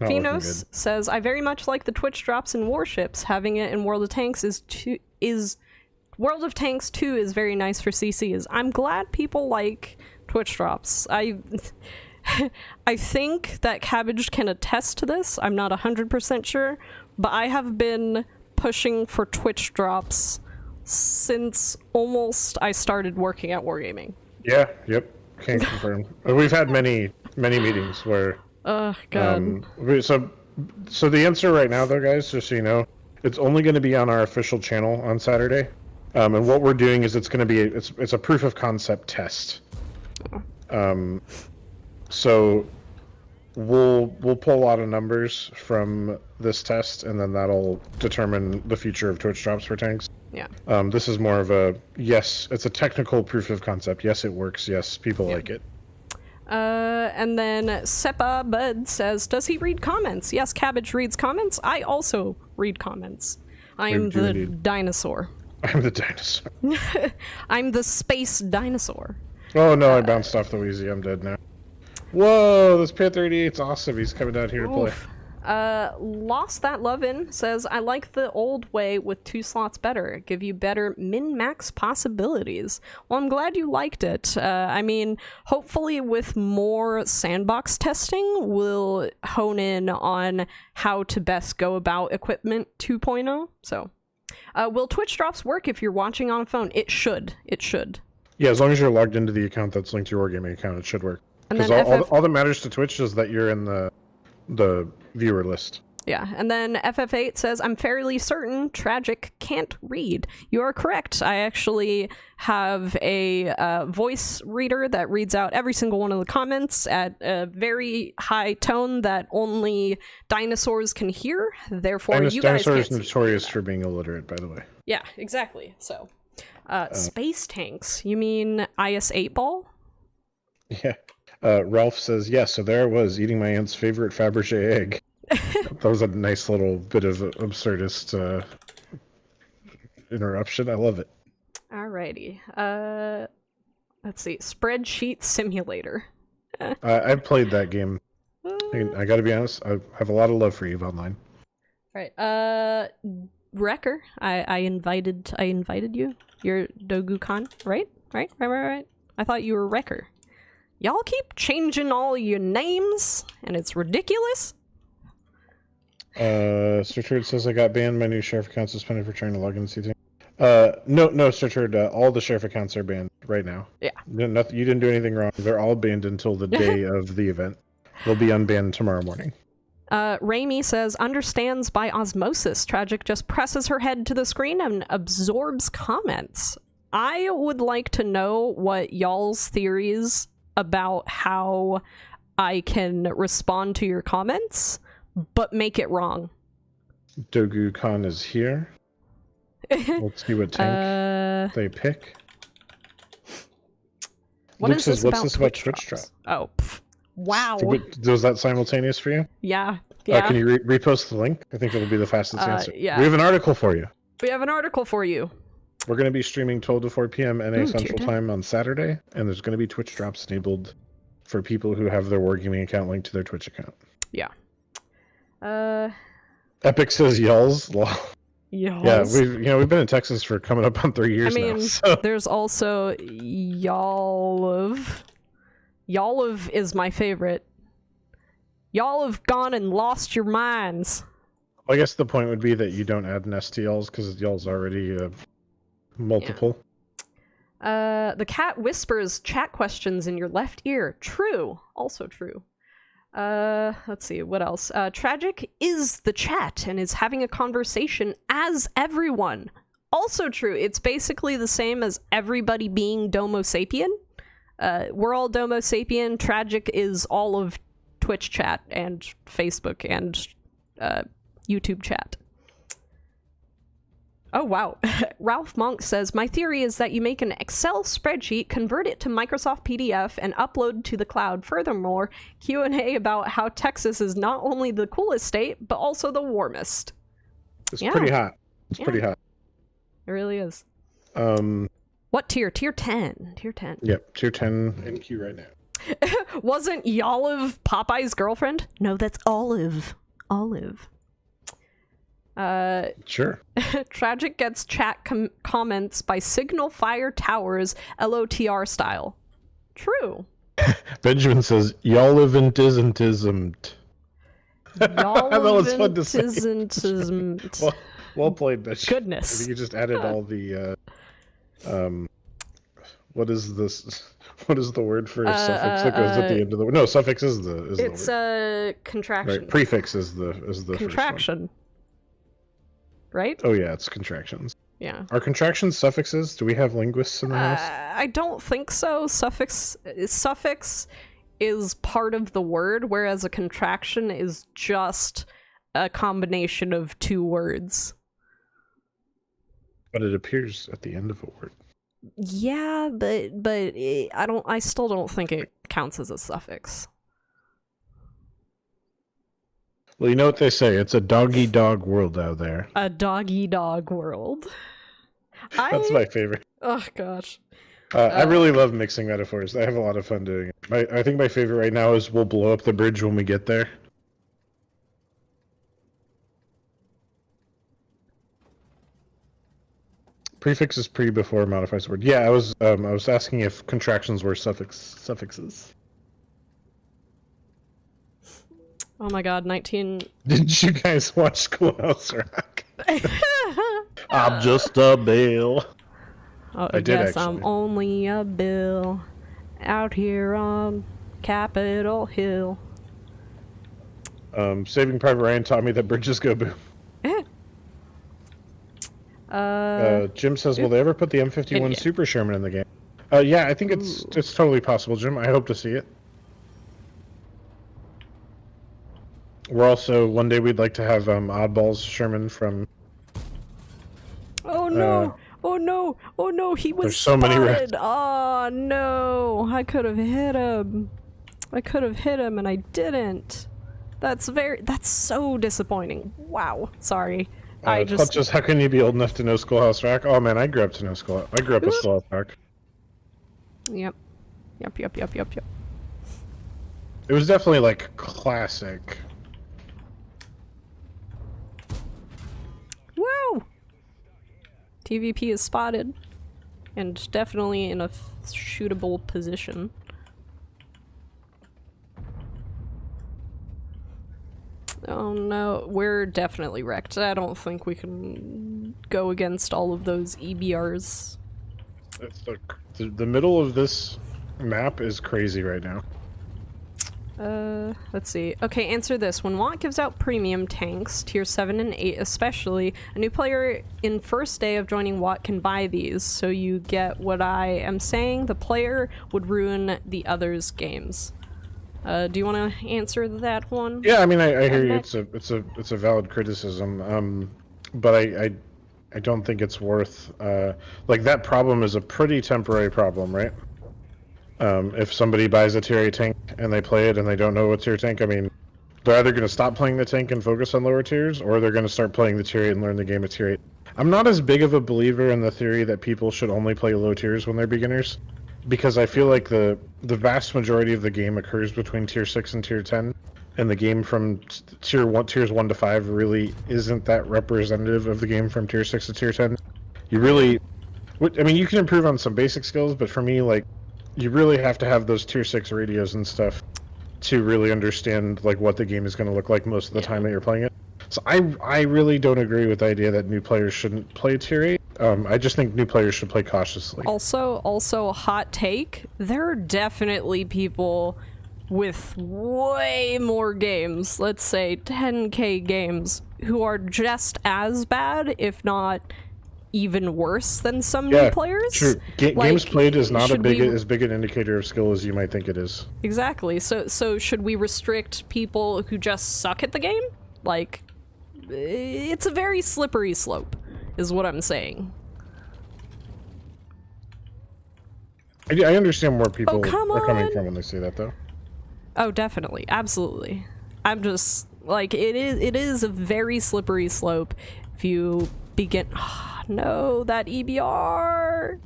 Phenos says, I very much like the Twitch drops in Warships. Having it in World of Tanks World of Tanks 2 is very nice for CCs. I'm glad people like Twitch drops. I think that Cabbage can attest to this. I'm not 100% sure, but I have been pushing for Twitch drops since almost I started working at Wargaming. Yeah, yep. Can't confirm. We've had many meetings where God. So the answer right now though, guys, just so you know, it's only going to be on our official channel on Saturday. And what we're doing is it's going to be it's a proof of concept test. So we'll pull a lot of numbers from this test, and then that'll determine the future of Twitch drops for tanks. Yeah. This is more of a yes. It's a technical proof of concept. Yes, it works. Yes, people like it. And then Seppa Bud says, does he read comments? Yes, Cabbage reads comments. I also read comments. I am the dinosaur. I'm the dinosaur. I'm the space dinosaur. Oh no, I bounced off the Wheezy. I'm dead now. Whoa, this Panther 88's awesome. He's coming down here to play. Lost That Lovin' says, I like the old way with 2 slots better. Give you better min-max possibilities. Well, I'm glad you liked it. I mean, hopefully with more sandbox testing, we'll hone in on how to best go about equipment 2.0. So, will Twitch drops work if you're watching on a phone? It should. It should. Yeah, as long as you're logged into the account that's linked to your Wargaming account, it should work. Because all that matters to Twitch is that you're in the viewer list. Yeah, and then FF8 says, I'm fairly certain Tragic can't read. You are correct. I actually have a voice reader that reads out every single one of the comments at a very high tone that only dinosaurs can hear. Therefore, you guys can't. Dinosaurs notorious for being illiterate, by the way. Yeah, exactly. So, space tanks. You mean IS 8-ball? Yeah. Ralph says, yes, so there I was, eating my aunt's favorite Fabergé egg. That was a nice little bit of absurdist interruption. I love it. Alrighty. Let's see. Spreadsheet Simulator. I've played that game. I gotta be honest, I have a lot of love for EVE Online. Alright. Wrecker, I invited you. You're Dogu-kan, right? Right? I thought you were Wrecker. Y'all keep changing all your names, and it's ridiculous. Sir Turd says I got banned. My new sheriff account suspended for trying to log in to see things. No, Sir Turd, all the sheriff accounts are banned right now. Yeah. Nothing, you didn't do anything wrong. They're all banned until the day of the event. They'll be unbanned tomorrow morning. Raimi says, understands by osmosis. Tragic just presses her head to the screen and absorbs comments. I would like to know what y'all's theories about how I can respond to your comments, but make it wrong. Dogu Khan is here. Let's see what tank they pick. What Luke is says, this what's about this about Twitch drop? Oh, wow. Was that simultaneous for you? Yeah. Can you repost the link? I think that'll be the fastest answer. Yeah. We have an article for you. We have an article for you. We're going to be streaming 12 to 4 p.m. NA Central Time on Saturday, and there's going to be Twitch drops enabled for people who have their Wargaming account linked to their Twitch account. Yeah. Epic says y'alls. Yeah, Y'alls. we've been in Texas for coming up on 3 years now. So. There's also y'all. Y'all is my favorite. Y'all have gone and lost your minds. I guess the point would be that you don't add nest to y'alls because y'all's already multiple. Yeah. The cat whispers chat questions in your left ear. True. Also true. Let's see, what else? Tragic is the chat and is having a conversation as everyone. Also true. It's basically the same as everybody being Domo Sapien. We're all Domo Sapien. Tragic is all of Twitch chat and Facebook and YouTube chat. Oh, wow. Ralph Monk says, my theory is that you make an Excel spreadsheet, convert it to Microsoft PDF, and upload to the cloud. Furthermore, Q&A about how Texas is not only the coolest state, but also the warmest. It's pretty hot. It's pretty hot. It really is. What tier? Tier 10. Tier 10. Yep, tier 10 in queue right now. Wasn't Y'Olive Popeye's girlfriend? No, that's Olive. Olive. Sure. Tragic gets chat comments by Signal Fire Towers LOTR style. True. Benjamin says, y'all-event isn't. That was fun to say. Well played, Benjamin. Goodness. I think you just added all the, what is this? What is the word for a suffix that goes at the end of the word? No, suffix is the word. It's a contraction. Right, prefix is the contraction. Right? Oh yeah, it's contractions. Yeah. Are contractions suffixes? Do we have linguists in the house? I don't think so. Suffix is part of the word, whereas a contraction is just a combination of two words. But it appears at the end of a word. Yeah, but I still don't think it counts as a suffix. Well, you know what they say, it's a dog-eat-dog world out there. A dog-eat-dog world. That's my favorite. Oh, gosh. I really love mixing metaphors. I have a lot of fun doing it. I think my favorite right now is we'll blow up the bridge when we get there. Prefix is pre before modifies word. Yeah, I was asking if contractions were suffixes. Oh my god, 19... Did you guys watch Schoolhouse Rock? I'm just a bill. Oh, I did, yes, actually. I'm only a bill out here on Capitol Hill. Saving Private Ryan taught me that bridges go boom. Jim says, will they ever put the M51 Super Sherman in the game? Yeah, I think it's totally possible, Jim. I hope to see it. We're also, one day we'd like to have Oddballs Sherman from... Oh no! Oh no! Oh no! He was spotted! Oh no! I could have hit him. I could have hit him and I didn't. That's so disappointing. Wow. Sorry. How can you be old enough to know Schoolhouse Rock? Oh man, I grew up with Schoolhouse Rock. Yep. Yep. It was definitely like classic. Woo! TVP is spotted. And definitely in a shootable position. Oh no, we're definitely wrecked. I don't think we can go against all of those EBRs. It's the middle of this map is crazy right now. Let's see. Okay, answer this. When WoT gives out premium tanks, tier 7 and 8 especially, a new player in first day of joining WoT can buy these, so you get what I am saying. The player would ruin the other's games. Do you want to answer that one? Yeah, I mean, I hear you. It's a valid criticism. But I don't think it's worth, like, that problem is a pretty temporary problem, right? If somebody buys a tier 8 tank and they play it and they don't know what tier tank, I mean, they're either going to stop playing the tank and focus on lower tiers, or they're going to start playing the tier 8 and learn the game of tier 8. I'm not as big of a believer in the theory that people should only play low tiers when they're beginners, because I feel like the vast majority of the game occurs between tier 6 and tier 10, and the game from tiers 1 to 5 really isn't that representative of the game from tier 6 to tier 10. You really, I mean, you can improve on some basic skills, but for me, like, you really have to have those tier 6 radios and stuff to really understand like what the game is going to look like most of the time that you're playing it. So I really don't agree with the idea that new players shouldn't play tier 8. I just think new players should play cautiously. Also, hot take, there are definitely people with way more games, let's say 10k games, who are just as bad, if not even worse than some new players. True. Games played is not as big an indicator of skill as you might think it is. Exactly. So should we restrict people who just suck at the game? Like, it's a very slippery slope, is what I'm saying. I understand where people are coming on. from when they say that, though. Oh, definitely. Absolutely. I'm just, like, it is a very slippery slope if you begin... No, that EBR!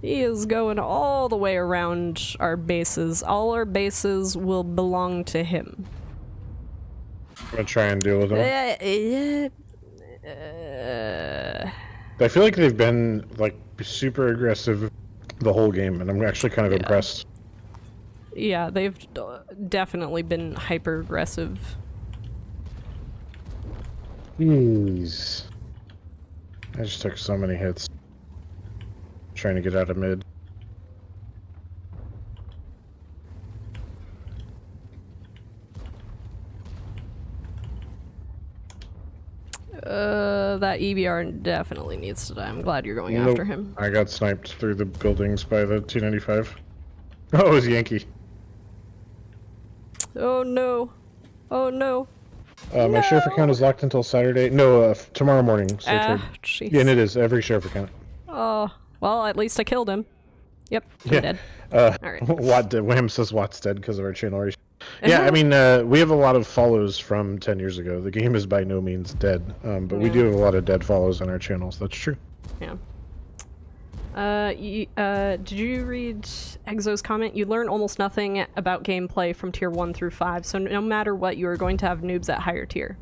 He is going all the way around our bases. All our bases will belong to him. I'm gonna try and deal with him. I feel like they've been, like, super aggressive the whole game, and I'm actually kind of impressed. Yeah, they've definitely been hyper-aggressive. Jeez. I just took so many hits trying to get out of mid. That EBR definitely needs to die. I'm glad you're going after him. I got sniped through the buildings by the T-95. Oh, it was Yankee. Oh no. Oh no. My sheriff account is locked until Saturday. No, tomorrow morning. So jeez. Yeah, and it is every sheriff account. Oh, well, at least I killed him. Yep, I'm dead. Alright. Wham says WoT's dead because of our channel ratio. Yeah, I mean, we have a lot of follows from 10 years ago. The game is by no means dead, but we do have a lot of dead follows on our channels. That's true. Yeah. Did you read Exo's comment? You learn almost nothing about gameplay from tier 1 through 5, so no matter what, you are going to have noobs at higher tier.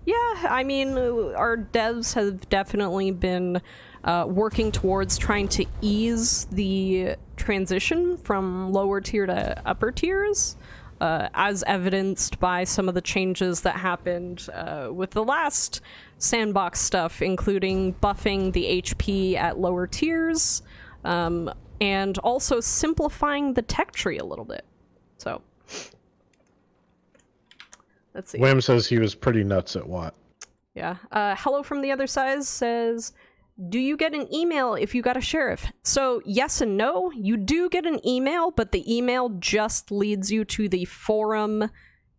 Yeah, I mean, our devs have definitely been working towards trying to ease the transition from lower tier to upper tiers, as evidenced by some of the changes that happened with the last Sandbox stuff, including buffing the HP at lower tiers, and also simplifying the tech tree a little bit. So, let's see. Wham says he was pretty nuts at WoT. Yeah. Hello from the other side says, do you get an email if you got a sheriff? So, yes and no. You do get an email, but the email just leads you to the forum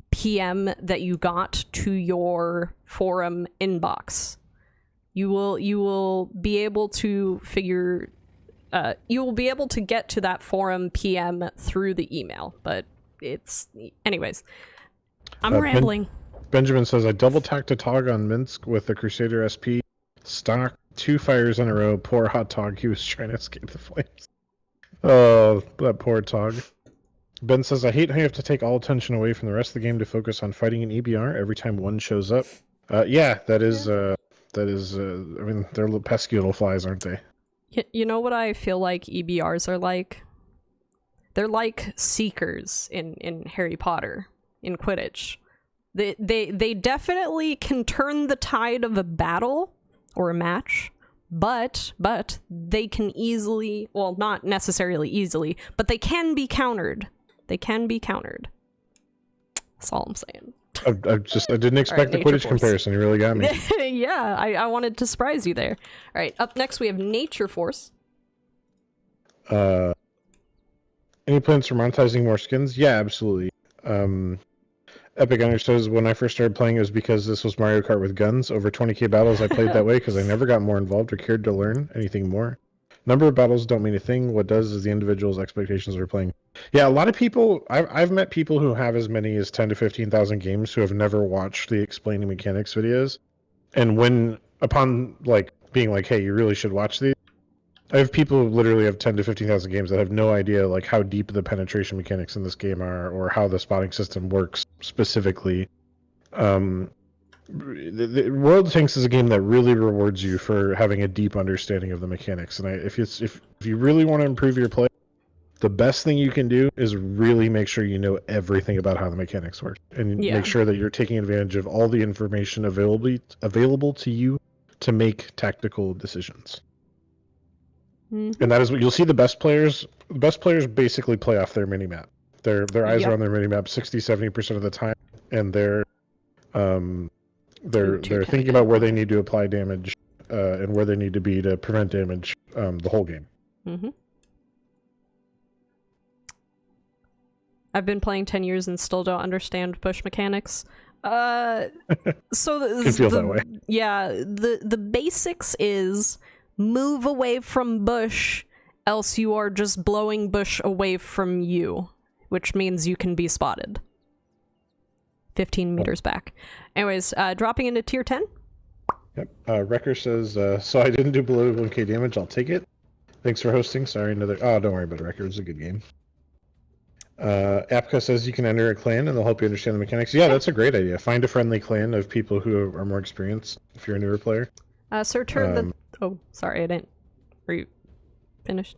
PM that you got to your forum inbox. You will be able to figure... you will be able to get to that forum PM through the email, but it's... Anyways. I'm rambling. Benjamin says, I double-tacked a Tog on Minsk with the Crusader SP. Stock 2 fires in a row. Poor hot Tog. He was trying to escape the flames. Oh, that poor Tog. Ben says, I hate how you have to take all attention away from the rest of the game to focus on fighting an EBR every time one shows up. Yeah, that is, I mean, they're little pesky little flies, aren't they? You know what I feel like EBRs are like? They're like Seekers in Harry Potter, in Quidditch. They definitely can turn the tide of a battle or a match, but they can easily, well, not necessarily easily, but they can be countered. They can be countered. That's all I'm saying. I didn't expect the Quidditch comparison. You really got me. Yeah, I wanted to surprise you there. All right, up next we have Nature Force. Any plans for monetizing more skins? Yeah, absolutely. Epic Gunner says, when I first started playing, it was because this was Mario Kart with guns. Over 20k battles I played that way because I never got more involved or cared to learn anything more. Number of battles don't mean a thing. What does is the individual's expectations are playing. Yeah, a lot of people, I've met people who have as many as 10 to 15,000 games who have never watched the explaining mechanics videos. And when, upon like being like, hey, you really should watch these, I have people who literally have 10 to 15,000 games that have no idea like how deep the penetration mechanics in this game are or how the spotting system works specifically. The World of Tanks is a game that really rewards you for having a deep understanding of the mechanics. And if you really want to improve your play, the best thing you can do is really make sure you know everything about how the mechanics work and make sure that you're taking advantage of all the information available to you to make tactical decisions. Mm-hmm. And that is what you'll see. The best players basically play off their mini map. Their eyes are on their mini map 60-70% of the time, and they're thinking about where they need to apply damage and where they need to be to prevent damage the whole game. Mm-hmm. I've been playing 10 years and still don't understand push mechanics. So Can feel that way. Yeah, the basics is move away from bush, else you are just blowing bush away from you, which means you can be spotted 15 meters back. Anyways, dropping into tier 10. Yep. Wrecker says, so I didn't do below 1k damage. I'll take it. Thanks for hosting. Sorry, another... Oh, don't worry about it, Wrecker. It's a good game. Apka says you can enter a clan and they'll help you understand the mechanics. Yeah, that's a great idea. Find a friendly clan of people who are more experienced if you're a newer player. Sir Turd the... Oh, sorry, I didn't... Are you finished?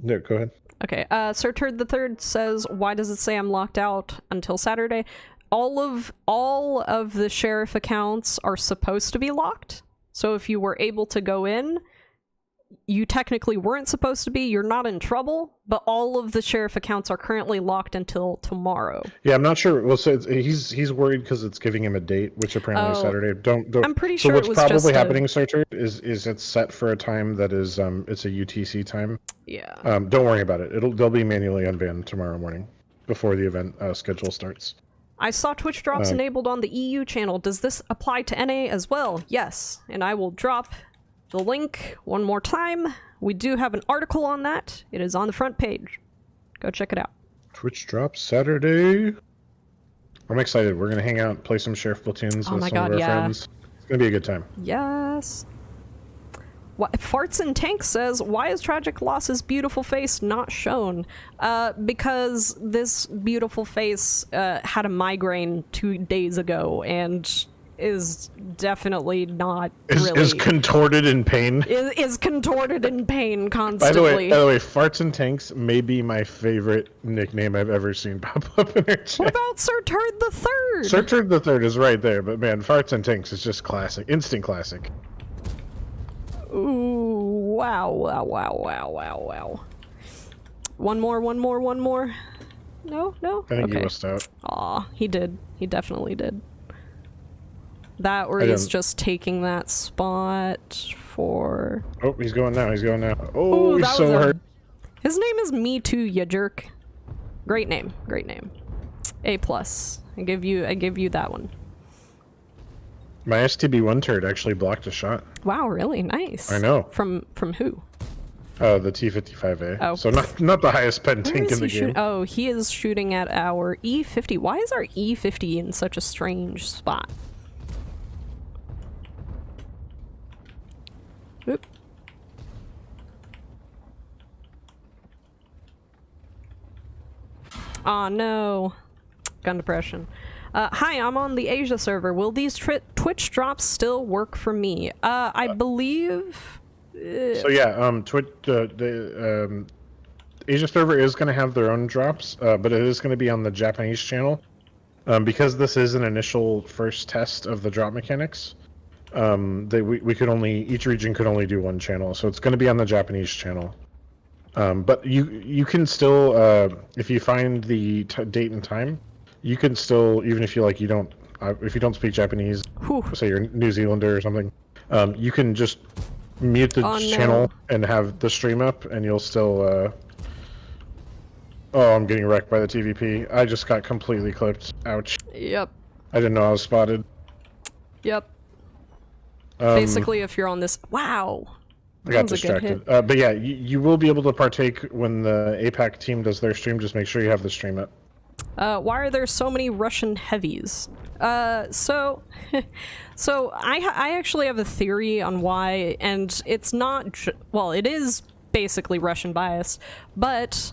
No, go ahead. Okay, Sir Turd the Third says, why does it say I'm locked out until Saturday? All of the sheriff accounts are supposed to be locked. So if you were able to go in, you technically weren't supposed to be. You're not in trouble, but all of the sheriff accounts are currently locked until tomorrow. Yeah, I'm not sure. Well, so he's worried because it's giving him a date, which apparently is Saturday. Don't. I'm pretty sure. So what's it was probably just happening, Searcher, is it's set for a time that is it's a UTC time. Yeah. Don't worry about it. They'll be manually unbanned tomorrow morning before the event schedule starts. I saw Twitch drops enabled on the EU channel. Does this apply to NA as well? Yes, and I will drop the link one more time. We do have an article on that. It is on the front page. Go check it out. Twitch drops Saturday. I'm excited. We're gonna hang out, play some Sheriff Platoons with some of our friends. It's gonna be a good time. Yes. Farts and Tank says, why is Tragic Loss's beautiful face not shown? Because this beautiful face had a migraine 2 days ago and is definitely not is contorted in pain. Is contorted in pain constantly. By the way, Farts and Tanks may be my favorite nickname I've ever seen pop up in our chat. What about Sir Turd the Third? Sir Turd the Third is right there, but man, Farts and Tanks is just classic. Instant classic. Ooh, wow. One more. No? I think he missed out. Aw, he did. He definitely did. That or he's just taking that spot for... Oh, he's going now. Oh, he's so hurt. His name is Me Too, ya jerk. Great name. A+. I give you that one. My STB1 turret actually blocked a shot. Wow, really? Nice. I know. From who? The T-55A. Oh. So not the highest pen tank in the game. Oh, he is shooting at our E50. Why is our E50 in such a strange spot? Oop. Aw, no. Gun depression. Hi, I'm on the Asia server. Will these Twitch drops still work for me? I believe... So yeah, Twitch, the Asia server is going to have their own drops, but it is going to be on the Japanese channel. Because this is an initial first test of the drop mechanics, we could only, each region could only do one channel, so it's going to be on the Japanese channel. But you can still, if you find the date and time, you can still, even if you like, if you don't speak Japanese, say you're a New Zealander or something, you can just mute the channel and have the stream up, and you'll still. Oh, I'm getting wrecked by the TVP. I just got completely clipped. Ouch. Yep. I didn't know I was spotted. Yep. Basically, if you're on this, wow. I got distracted. But yeah, you will be able to partake when the APAC team does their stream. Just make sure you have the stream up. Why are there so many Russian heavies? So I actually have a theory on why, and it's not, well, it is basically Russian bias, but,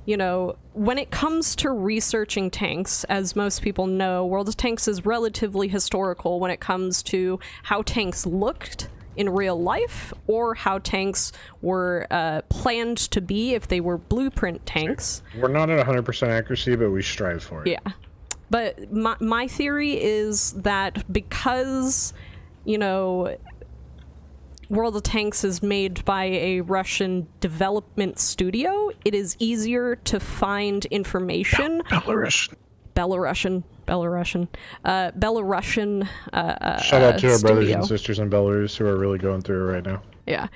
you know, when it comes to researching tanks, as most people know, World of Tanks is relatively historical when it comes to how tanks looked in real life, or how tanks were planned to be if they were blueprint tanks. We're not at 100% accuracy, but we strive for it. Yeah. But my theory is that because, you know, World of Tanks is made by a Russian development studio, it is easier to find information. Belarusian. Shout out to our brothers and sisters in Belarus who are really going through it right now. Yeah.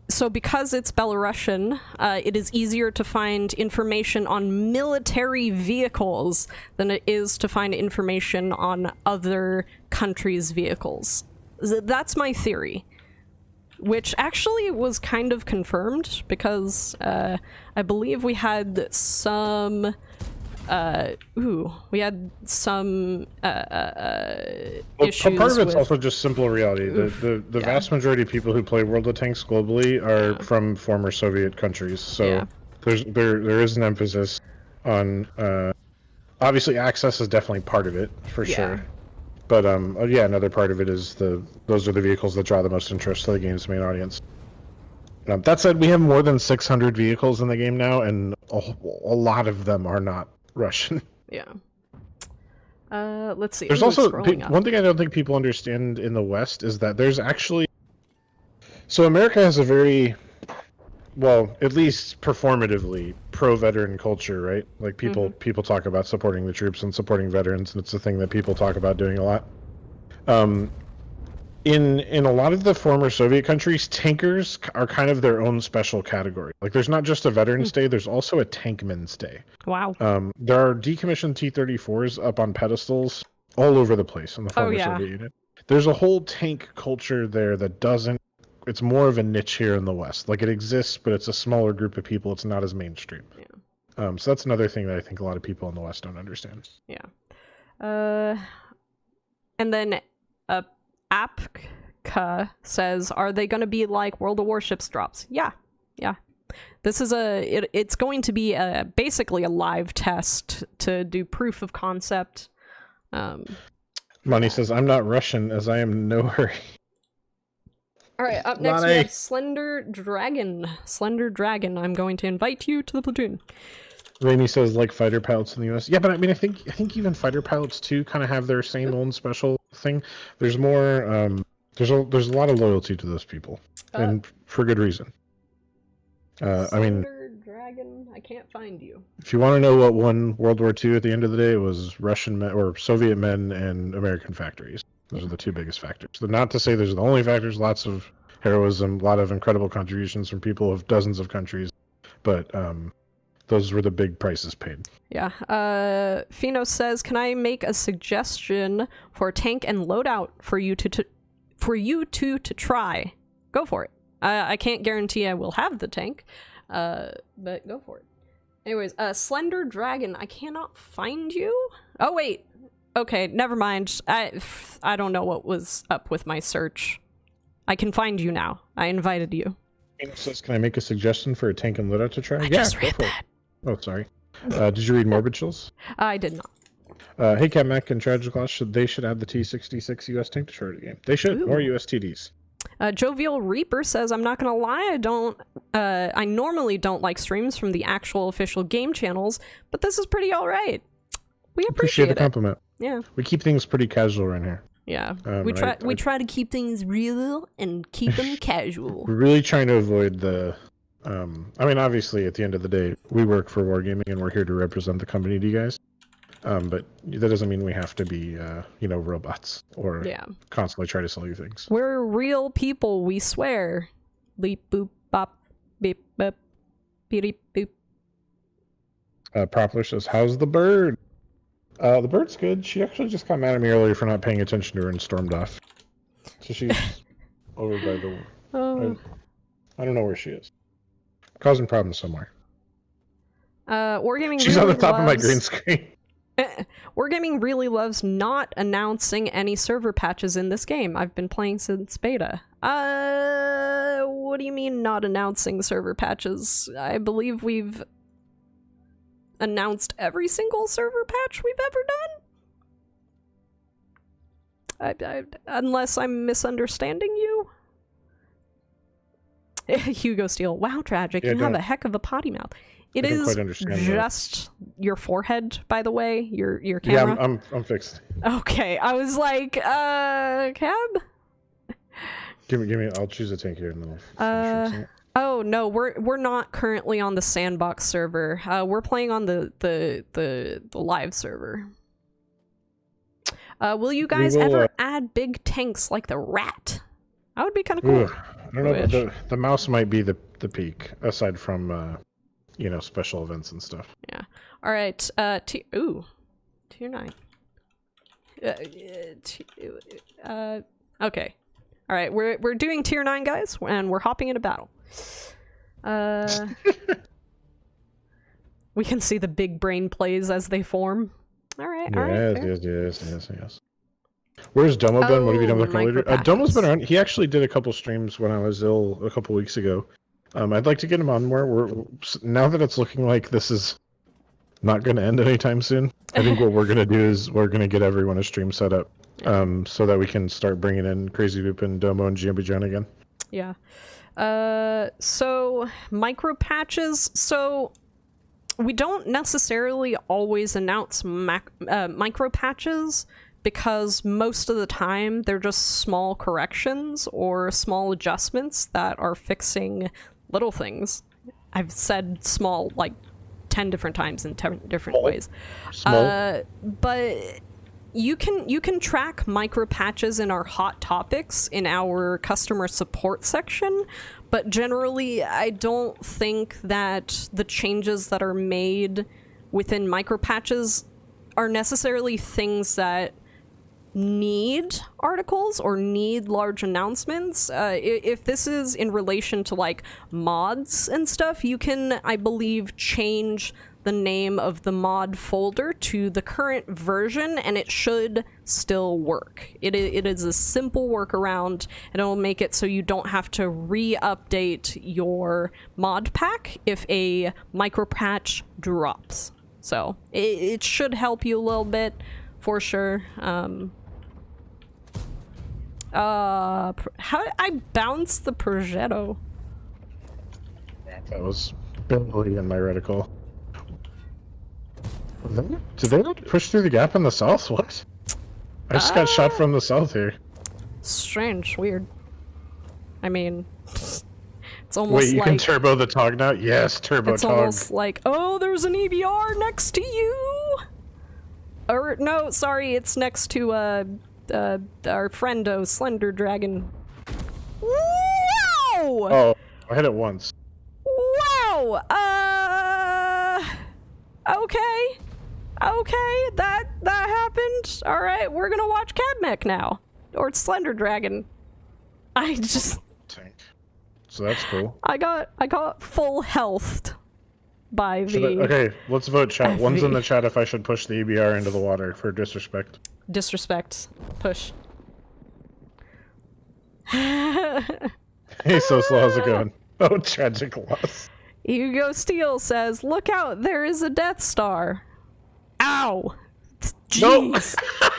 So because it's Belarusian, it is easier to find information on military vehicles than it is to find information on other countries' vehicles. That's my theory. Which actually was kind of confirmed because I believe we had some issues. Part of it's also just simple reality. The vast majority of people who play World of Tanks globally are from former Soviet countries, so there is an emphasis on obviously access is definitely part of it for sure. But another part of it is those are the vehicles that draw the most interest to the game's main audience. That said, we have more than 600 vehicles in the game now, and a lot of them are not Russian. Yeah. Let's see. There's also one thing I don't think people understand in the West is that there's actually. So America has a very, well, at least performatively, pro-veteran culture, right? Like people talk about supporting the troops and supporting veterans, and it's a thing that people talk about doing a lot. In a lot of the former Soviet countries, tankers are kind of their own special category. Like there's not just a Veterans Day, there's also a Tankman's Day. Wow. There are decommissioned T-34s up on pedestals all over the place in the former Soviet Union. There's a whole tank culture there that doesn't. It's more of a niche here in the West. Like it exists, but it's a smaller group of people. It's not as mainstream. Yeah. So that's another thing that I think a lot of people in the West don't understand. Yeah. And then Apka says, are they going to be like World of Warships drops? Yeah. This is it's going to be basically a live test to do proof of concept. Money says, I'm not Russian as I am in no hurry. All right, up next we have Slender Dragon. Slender Dragon, I'm going to invite you to the platoon. Raimi says, like fighter pilots in the U.S. Yeah, but I mean, I think even fighter pilots too kind of have their same own special thing. There's more. There's a lot of loyalty to those people, and for good reason. I mean, Dragon, I can't find you. If you want to know what won World War II at the end of the day, it was Russian men or Soviet men and American factories. Those are the two biggest factors. So not to say those are the only factors. Lots of heroism, a lot of incredible contributions from people of dozens of countries, but those were the big prices paid. Yeah. Phino says, "Can I make a suggestion for tank and loadout for you to try? Go for it. I can't guarantee I will have the tank, but go for it. Anyways, Slender Dragon, I cannot find you. Oh wait. Okay, never mind. I don't know what was up with my search. I can find you now. I invited you." Phino says, "Can I make a suggestion for a tank and loadout to try?" I just read that. Oh, sorry. Did you read Morbid Chills? I did not. Hey, Cat Mac and Tragiclass, they should add the T-66 US tank destroyer to the game. They should. Ooh. More USTDs. Jovial Reaper says, "I'm not gonna lie, I normally don't like streams from the actual official game channels, but this is pretty alright. We appreciate the compliment. Yeah. We keep things pretty casual around here. Yeah, we try to keep things real and keep them casual. We're really trying to avoid the. I mean, obviously, at the end of the day, we work for Wargaming, and we're here to represent the company to you guys. But that doesn't mean we have to be, robots or constantly try to sell you things. We're real people, we swear. Beep boop bop, beep bop, beep boop. Propeller says, "How's the bird?" The bird's good. She actually just got mad at me earlier for not paying attention to her and stormed off. So she's over by the... I don't know where she is. Causing problems somewhere. Wargaming She's really on the top of my green screen. Wargaming really loves not announcing any server patches in this game. I've been playing since beta. What do you mean not announcing server patches? I believe we've announced every single server patch we've ever done? Unless I'm misunderstanding you? Hugo Steele. Wow, Tragic. You have a heck of a potty mouth. It is just your forehead, by the way, your camera. Yeah, I'm fixed. Okay, I was like, Cab? Give me. I'll choose a tank here and then. Oh no, we're not currently on the Sandbox server. We're playing on the live server. Will you guys ever add big tanks like the rat? That would be kind of cool. I don't know. But the mouse might be the peak, aside from special events and stuff. Yeah. All right. Tier 9. Okay. All right. We're doing tier 9, guys, and we're hopping into battle. We can see the big brain plays as they form. All right. Yes. Where's Domo been? What have you done with him later? Domo's been around. He actually did a couple streams when I was ill a couple weeks ago. I'd like to get him on more. Now that it's looking like this is not going to end anytime soon, I think what we're going to do is we're going to get everyone a stream set up so that we can start bringing in Crazy Loop and Domo and GMB John again. Yeah. So micro patches. So we don't necessarily always announce micro patches because most of the time they're just small corrections or small adjustments that are fixing little things. I've said small like 10 different times in 10 different ways. But you can track micro patches in our hot topics in our customer support section, but generally I don't think that the changes that are made within micro patches are necessarily things that need articles or need large announcements. If this is in relation to like mods and stuff, you can, I believe, change the name of the mod folder to the current version and it should still work. It is a simple workaround and it'll make it so you don't have to re-update your mod pack if a micro patch drops. So it should help you a little bit for sure. How did I bounce the Progetto? That was barely in my reticle. Did they push through the gap in the south? What? I just got shot from the south here. Strange, weird. I mean, it's almost Wait, you can turbo the Tog now? Yes, turbo it's Tog. It's almost like, oh, there's an EBR next to you! Or, no, sorry, it's next to, our friendo, Slender Dragon. Wow! Oh, I hit it once. Wow! Okay, that happened. All right, we're gonna watch Cadmech now, or Slender Dragon. I just tank. So that's cool. I got full health by the. Okay, let's vote chat. One's in the chat if I should push the EBR into the water for disrespect. Disrespect. Push. Hey, so slow. How's it going? Oh, tragic loss. Hugo Steele says, "Look out! There is a Death Star." Ow! Jeez. Nope.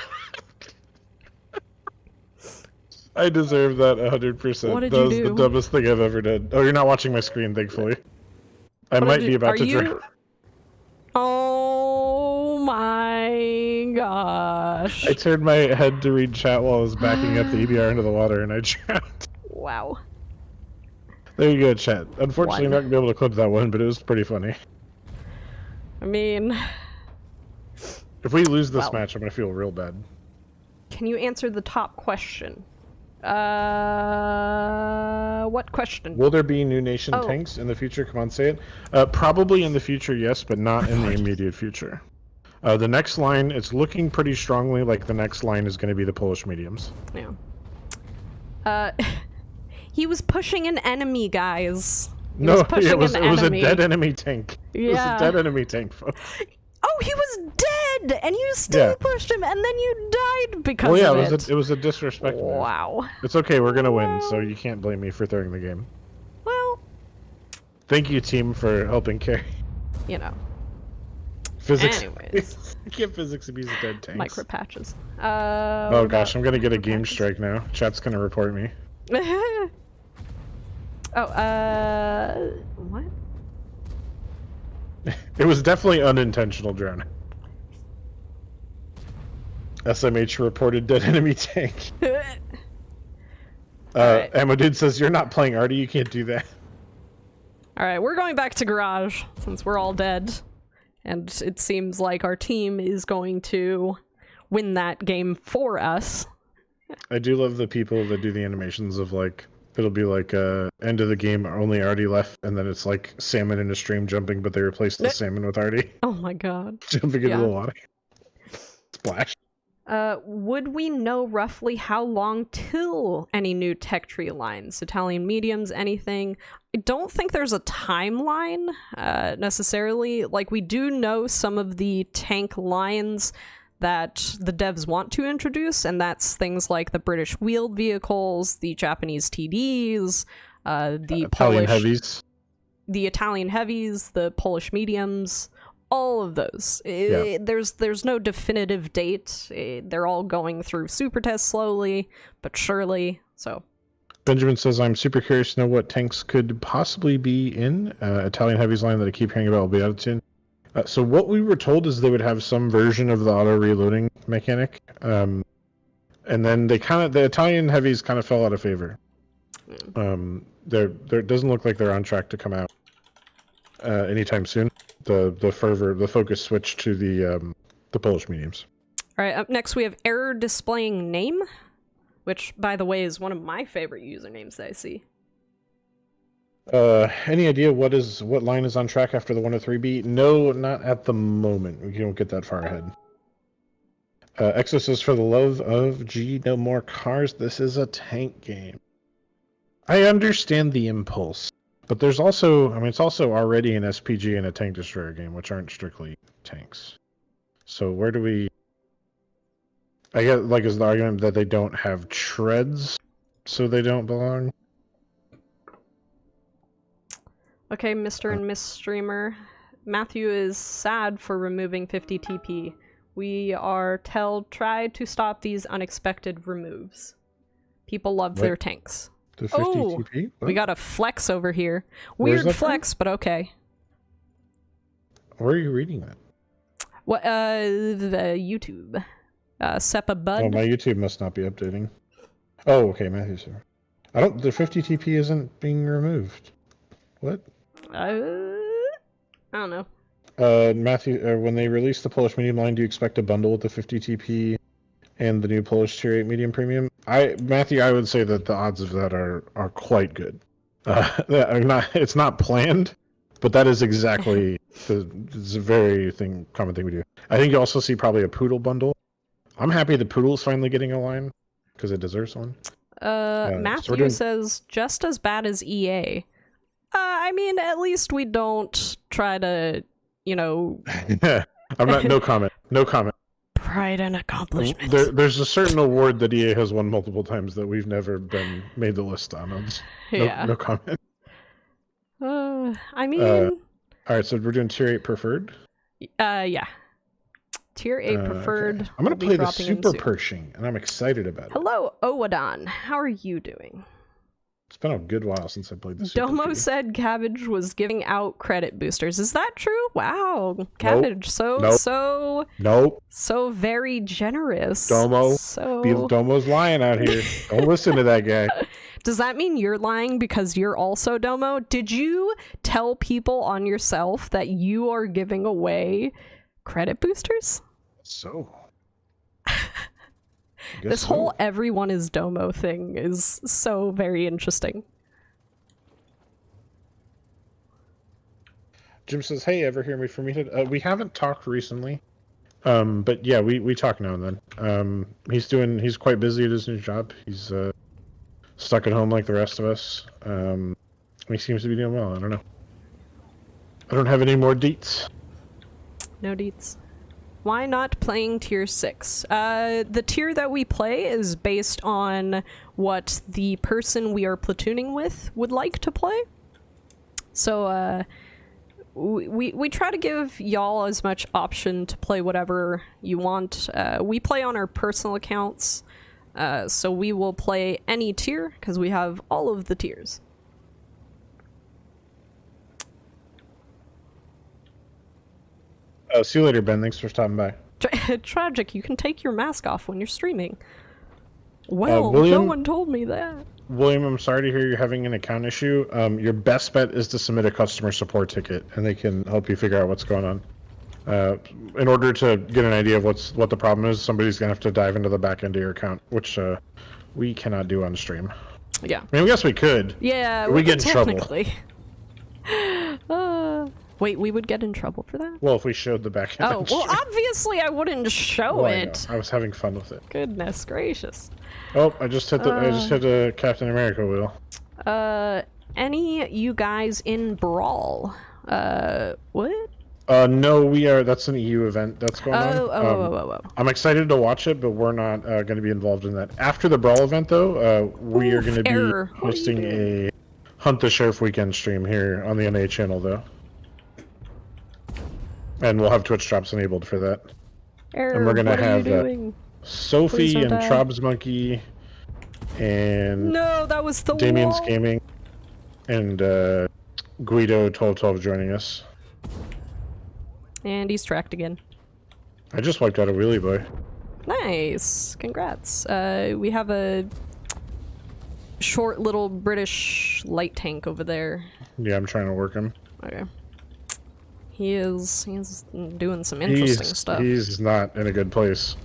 I deserve that 100%. What did that was you do? the dumbest thing I've ever done. Oh, you're not watching my screen, thankfully. I might be about to drown. Oh my gosh. I turned my head to read chat while I was backing up the EBR into the water, and I drowned. Wow. There you go, chat. Unfortunately, I'm not going to be able to clip that one, but it was pretty funny. I mean... If we lose this match, I'm going to feel real bad. Can you answer the top question? What question? Will there be new nation tanks in the future? Come on, say it. Probably in the future, yes, but not in the immediate future. The next line, it's looking pretty strongly like the next line is going to be the Polish mediums. Yeah. He was pushing an enemy, guys. It was a dead enemy tank. Yeah. It was a dead enemy tank, folks. Oh, he was dead, and you still pushed him, and then you died because of it. It was a disrespect. Wow. It's okay, we're gonna win, so you can't blame me for throwing the game. Well. Thank you, team, for helping carry. You know. Physics. Anyways. I can't physics abuse dead tanks. Micro patches. Oh gosh, I'm gonna get a game strike now. Chat's gonna report me. What? It was definitely unintentional drowning. SMH reported dead enemy tank. Right. Amadud says, you're not playing Artie, you can't do that. Alright, we're going back to Garage, since we're all dead. And it seems like our team is going to win that game for us. I do love the people that do the animations of, like, it'll be like, end of the game, only Artie left, and then it's like salmon in a stream jumping, but they replaced the salmon with Artie. Oh my god. Jumping into the water. Splash. Would we know roughly how long till any new tech tree lines? Italian mediums, anything? I don't think there's a timeline, necessarily. Like, we do know some of the tank lines that the devs want to introduce, and that's things like the British wheeled vehicles, the Japanese TDs, the Italian heavies. The Italian heavies, the Polish mediums, all of those. There's no definitive date. They're all going through super tests slowly, but surely, so. Benjamin says, I'm super curious to know what tanks could possibly be in Italian heavies line that I keep hearing about will be added soon. So what we were told is they would have some version of the auto reloading mechanic, and then the Italian heavies kind of fell out of favor. It doesn't look like they're on track to come out anytime soon. The focus switched to the Polish mediums. All right, up next we have error displaying name, which by the way is one of my favorite usernames that I see. Any idea what line is on track after the 103B? No, not at the moment. We don't get that far ahead. Exo says, for the love of no more cars. This is a tank game. I understand the impulse, but there's also, it's also already an SPG and a tank destroyer game, which aren't strictly tanks. So where do we? I get is the argument that they don't have treads, so they don't belong. Okay, Mr. and Miss Streamer. Matthew is sad for removing 50 TP. We are try to stop these unexpected removes. People love their tanks. The 50 TP? We got a flex over here. Weird flex, but okay. Where are you reading that? What? The YouTube. Seppa Bud. Oh, my YouTube must not be updating. Oh, okay, Matthew, sir. The 50 TP isn't being removed. What? I don't know. Matthew, when they release the Polish medium line, do you expect a bundle with the 50 TP and the new Polish Tier 8 medium premium? Matthew, I would say that the odds of that are quite good. It's not planned, but that is exactly it's a very common thing we do. I think you also see probably a Poodle bundle. I'm happy the Poodle is finally getting a line because it deserves one. Matthew says just as bad as EA. At least we don't try to, I'm not. No comment. No comment. Pride and accomplishment. There's a certain award that EA has won multiple times that we've never been made the list on. No comment. All right, so we're doing Tier 8 preferred. Yeah. Tier 8 preferred. Okay. I'm gonna play the Super Pershing, and I'm excited about it. Hello, Owadon. How are you doing? It's been a good while since I played this. Domo said Cabbage was giving out credit boosters. Is that true? Wow, Cabbage, so very generous. Domo's lying out here. Don't listen to that guy. Does that mean you're lying because you're also Domo? Did you tell people on yourself that you are giving away credit boosters? So. This whole everyone is Domo thing is so very interesting. Jim says, hey, ever hear me from me? We haven't talked recently. But yeah, we talk now and then. He's quite busy at his new job. He's stuck at home like the rest of us. He seems to be doing well. I don't know. I don't have any more deets. No deets. Why not playing tier 6? The tier that we play is based on what the person we are platooning with would like to play. So we try to give y'all as much option to play whatever you want. We play on our personal accounts, so we will play any tier because we have all of the tiers. See you later, Ben. Thanks for stopping by. Tragic, you can take your mask off when you're streaming. Well, no one told me that. William, I'm sorry to hear you're having an account issue. Your best bet is to submit a customer support ticket, and they can help you figure out what's going on. In order to get an idea of what the problem is, somebody's going to have to dive into the back end of your account, which we cannot do on stream. Yeah. I mean, I guess we could. Yeah, we get in trouble. Wait, we would get in trouble for that? Well, if we showed the back end. Oh, well, obviously I wouldn't show it. I was having fun with it. Goodness gracious. Oh, I just hit the Captain America wheel. Any you guys in Brawl? What? No, that's an EU event that's going on. I'm excited to watch it, but we're not going to be involved in that. After the Brawl event, though, we are going to be hosting a Hunt the Sheriff weekend stream here on the NA channel, though. And we'll have Twitch drops enabled for that. And we're going to have Sophie and Trobs Monkey and that was the Damien's Gaming and Guido 1212 joining us. And he's tracked again. I just wiped out a wheelie boy. Nice. Congrats. We have a short little British light tank over there. Yeah, I'm trying to work him. Okay. He's doing some interesting stuff. He's not in a good place.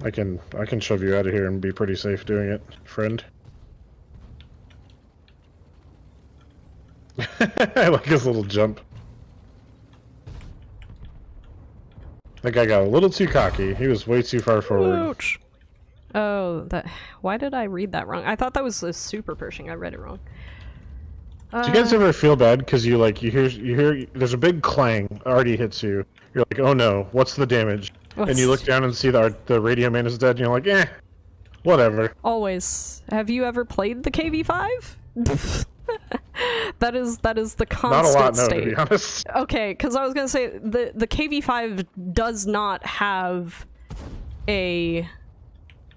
I can shove you out of here and be pretty safe doing it, friend. I like his little jump. That guy got a little too cocky. He was way too far forward. Ouch. Oh, why did I read that wrong? I thought that was a super Pershing. I read it wrong. Do you guys ever feel bad because you hear there's a big clang already hits you. You're like, oh no, what's the damage? And you look down and see the radio man is dead, and you're like, whatever. Always. Have you ever played the KV-5? that is the constant not a lot, no, state. to be honest. Okay, because I was gonna say the KV-5 does not have a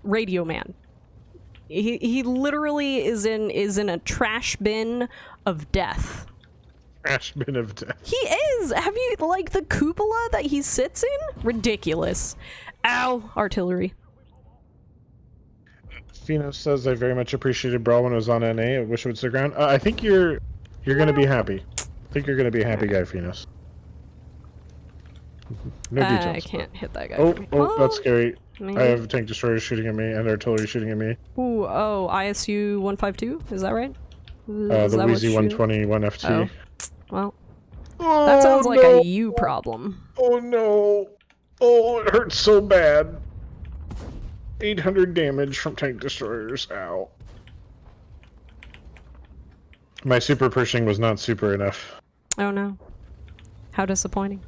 radio man. He literally is in a trash bin of death. Trash bin of death. He is. Have you like the cupola that he sits in? Ridiculous. Ow, artillery. Phoenix says I very much appreciated Brawl when it was on NA. I wish it would stick around. I think you're gonna be happy. I think you're gonna be a happy guy, Phoenix. No details. I can't hit that guy. Oh, that's scary. Maybe. I have tank destroyers shooting at me and artillery shooting at me. Ooh, ISU 152, is that right? The Wheezy 121 FT. Oh. Well, that sounds like a you problem. Oh no. Oh, it hurts so bad. 800 damage from tank destroyers. Ow. My super Pershing was not super enough. Oh no. How disappointing.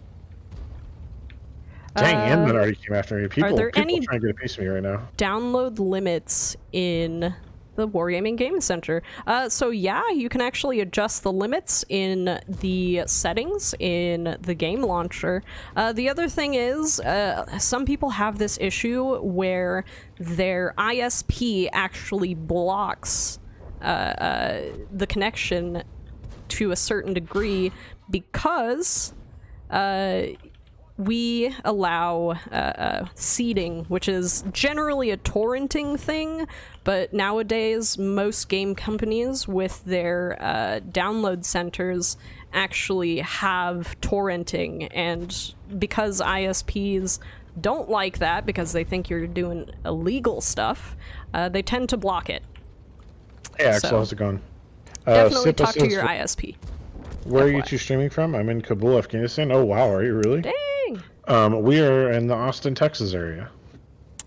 Dang, Inman already came after me. People are there any trying to get a piece of me right now. download limits in the Wargaming Game Center. So yeah, you can actually adjust the limits in the settings in the game launcher. The other thing is, some people have this issue where their ISP actually blocks the connection to a certain degree because we allow seeding, which is generally a torrenting thing, but nowadays most game companies with their download centers actually have torrenting, and because ISPs don't like that because they think you're doing illegal stuff, they tend to block it. Hey Axel, how's it going? Definitely talk to your ISP. Where are you two streaming from? I'm in Kabul, Afghanistan. Oh wow, are you really? Dang! We are in the Austin, Texas area.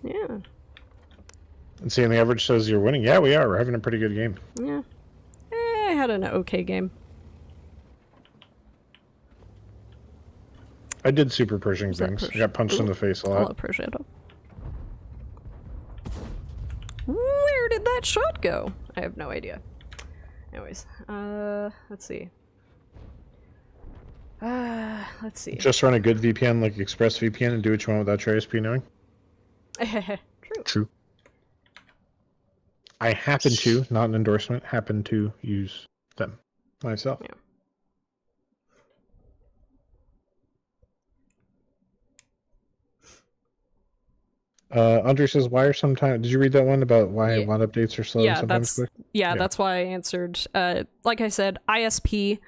Yeah. And seeing the average says you're winning. Yeah, we are. We're having a pretty good game. Yeah. I had an okay game. I did super Pershing things. I got punched in the face a lot. Hello, Persian. Where did that shot go? I have no idea. Anyways, let's see. Let's see. Just run a good VPN like ExpressVPN and do what you want without your ISP knowing. True. I happen to, not an endorsement, happen to use them myself. Yeah. Andre says, why are sometimes... Did you read that one about why a lot of updates are slow and sometimes quick? Yeah, that's why I answered. Like I said, ISP...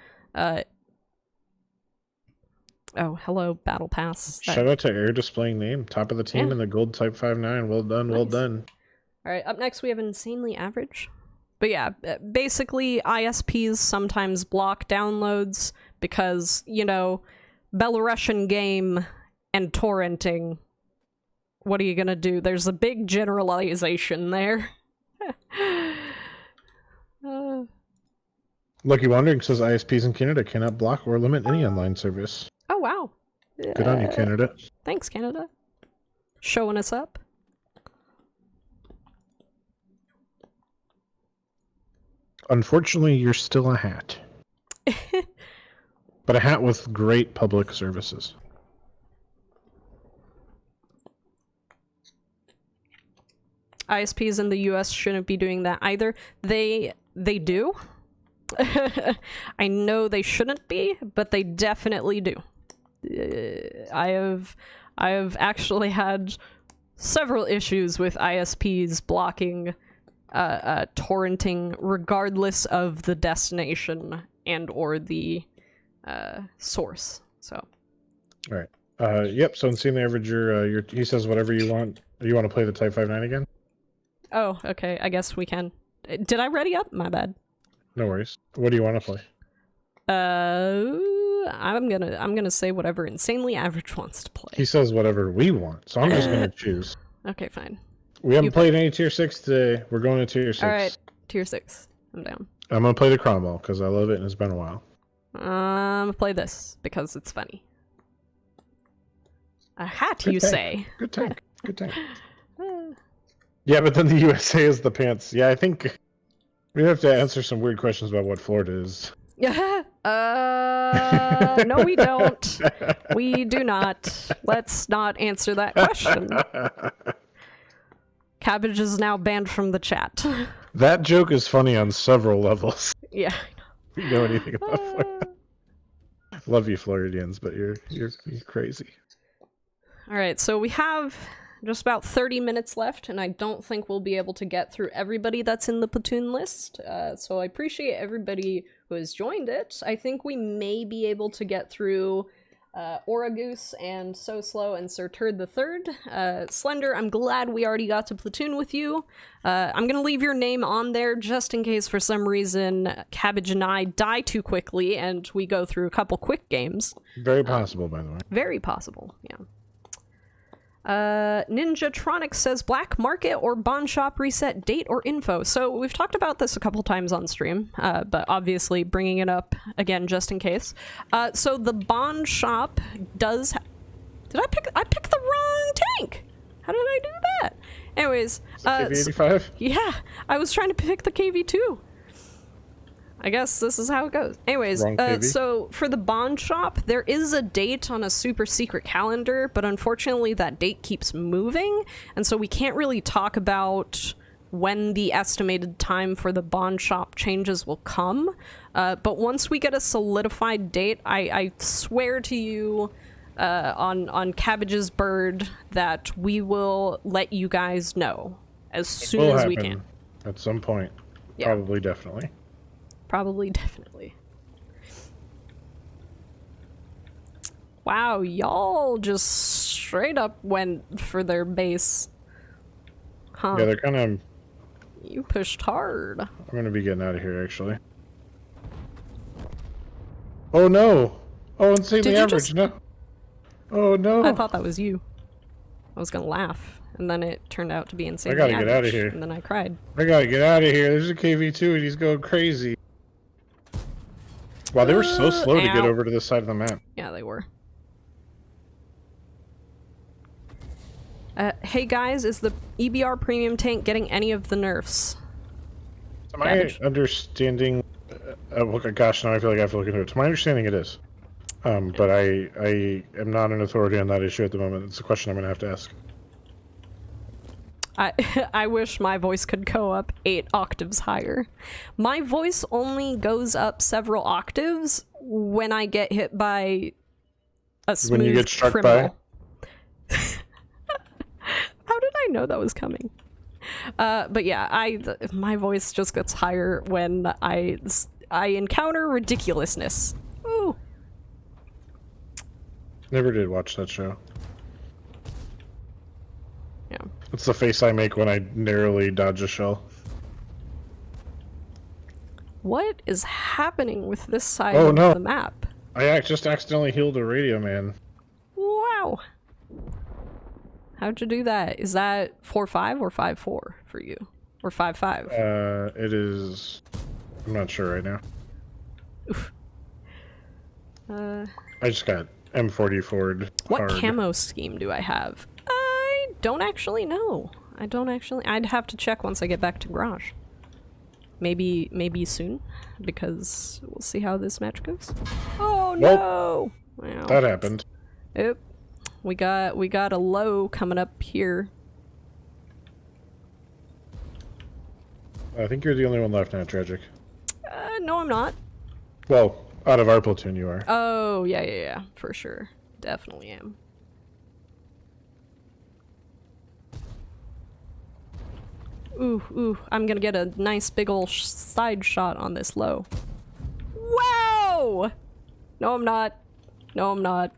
Oh, hello, Battle Pass. Shout out to Air displaying name. Top of the team in the gold Type 5.9. Well done, well done. Alright, up next we have Insanely Average. But yeah, basically ISPs sometimes block downloads because, you know, Belarusian game and torrenting. What are you gonna do? There's a big generalization there. Lucky Wandering says ISPs in Canada cannot block or limit any online service. Oh, wow. Good on you, Canada. Thanks, Canada. Showing us up. Unfortunately, you're still a hat. But a hat with great public services. ISPs in the US shouldn't be doing that either. They do. I know they shouldn't be, but they definitely do. I have actually had several issues with ISPs blocking torrenting regardless of the destination and or the source. So. All right. Yep. So in seeing the average, he says whatever you want. You want to play the Type 5.9 again? Oh, okay. I guess we can. Did I ready up? My bad. No worries. What do you want to play? I'm gonna say whatever Insanely Average wants to play. He says whatever we want, so I'm just gonna choose. Okay, fine. We haven't played any tier 6 today. We're going to tier 6. All right, tier 6. I'm down. I'm gonna play the Cromwell because I love it and it's been a while. I'm gonna play this because it's funny. A hat, you say? Good tank. Good tank. Yeah, but then the USA is the pants. Yeah, I think we have to answer some weird questions about what Florida is. No, we don't. We do not. Let's not answer that question. Cabbage is now banned from the chat. That joke is funny on several levels. Yeah. You know anything about Florida? Love you, Floridians, but you're crazy. All right, so we have just about 30 minutes left, and I don't think we'll be able to get through everybody that's in the platoon list. So I appreciate everybody who has joined it. I think we may be able to get through Oragoose and So Slow and Sir Turd the Third. Slender, I'm glad we already got to platoon with you. I'm gonna leave your name on there just in case for some reason Cabbage and I die too quickly and we go through a couple quick games. Very possible, by the way. Very possible, yeah. Ninjatronic says black market or bond shop reset date or info. So we've talked about this a couple times on stream, but obviously bringing it up again just in case. So the bond shop does. Did I pick the wrong tank? How did I do that? Anyways, KV-85? Yeah, I was trying to pick the KV2. I guess this is how it goes. Anyways, so for the bond shop, there is a date on a super secret calendar, but unfortunately that date keeps moving, and so we can't really talk about when the estimated time for the bond shop changes will come. But once we get a solidified date, I swear to you on Cabbage's Bird that we will let you guys know as soon as we can. At some point. Yeah. Probably, definitely. Probably, definitely. Wow, y'all just straight up went for their base. Huh. Yeah, they're kind of... You pushed hard. I'm gonna be getting out of here, actually. Oh, no! Oh, insanely average, no! Oh, no! I thought that was you. I was gonna laugh, and then it turned out to be insanely average. I gotta get out of here. And then I cried. I gotta get out of here. There's a KV2 and he's going crazy. Wow, they were so slow to get over to this side of the map. Yeah, they were. Hey guys, is the EBR premium tank getting any of the nerfs? To my understanding... gosh, now I feel like I have to look into it. To my understanding, it is. But I am not an authority on that issue at the moment. It's a question I'm going to have to ask. I wish my voice could go up 8 octaves higher. My voice only goes up several octaves when I get hit by a smooth when you get struck criminal. By? How did I know that was coming? But yeah, my voice just gets higher when I encounter ridiculousness. Ooh. Never did watch that show. Yeah. It's the face I make when I narrowly dodge a shell. What is happening with this side of the map? I just accidentally healed a radio man. Wow. How'd you do that? Is that 4-5 or 5-4 for you? Or 5-5? It is... I'm not sure right now. Oof. I just got M44'd What hard. camo scheme do I have? I don't actually know. I'd have to check once I get back to Garage. Maybe soon, because we'll see how this match goes. Oh no! Wow. That happened. Yep. We got a low coming up here. I think you're the only one left now, Tragic. No, I'm not. Well, out of our platoon, you are. Oh, yeah, for sure. Definitely am. Ooh, I'm gonna get a nice big ol' side shot on this low. Wow! No, I'm not. No, I'm not.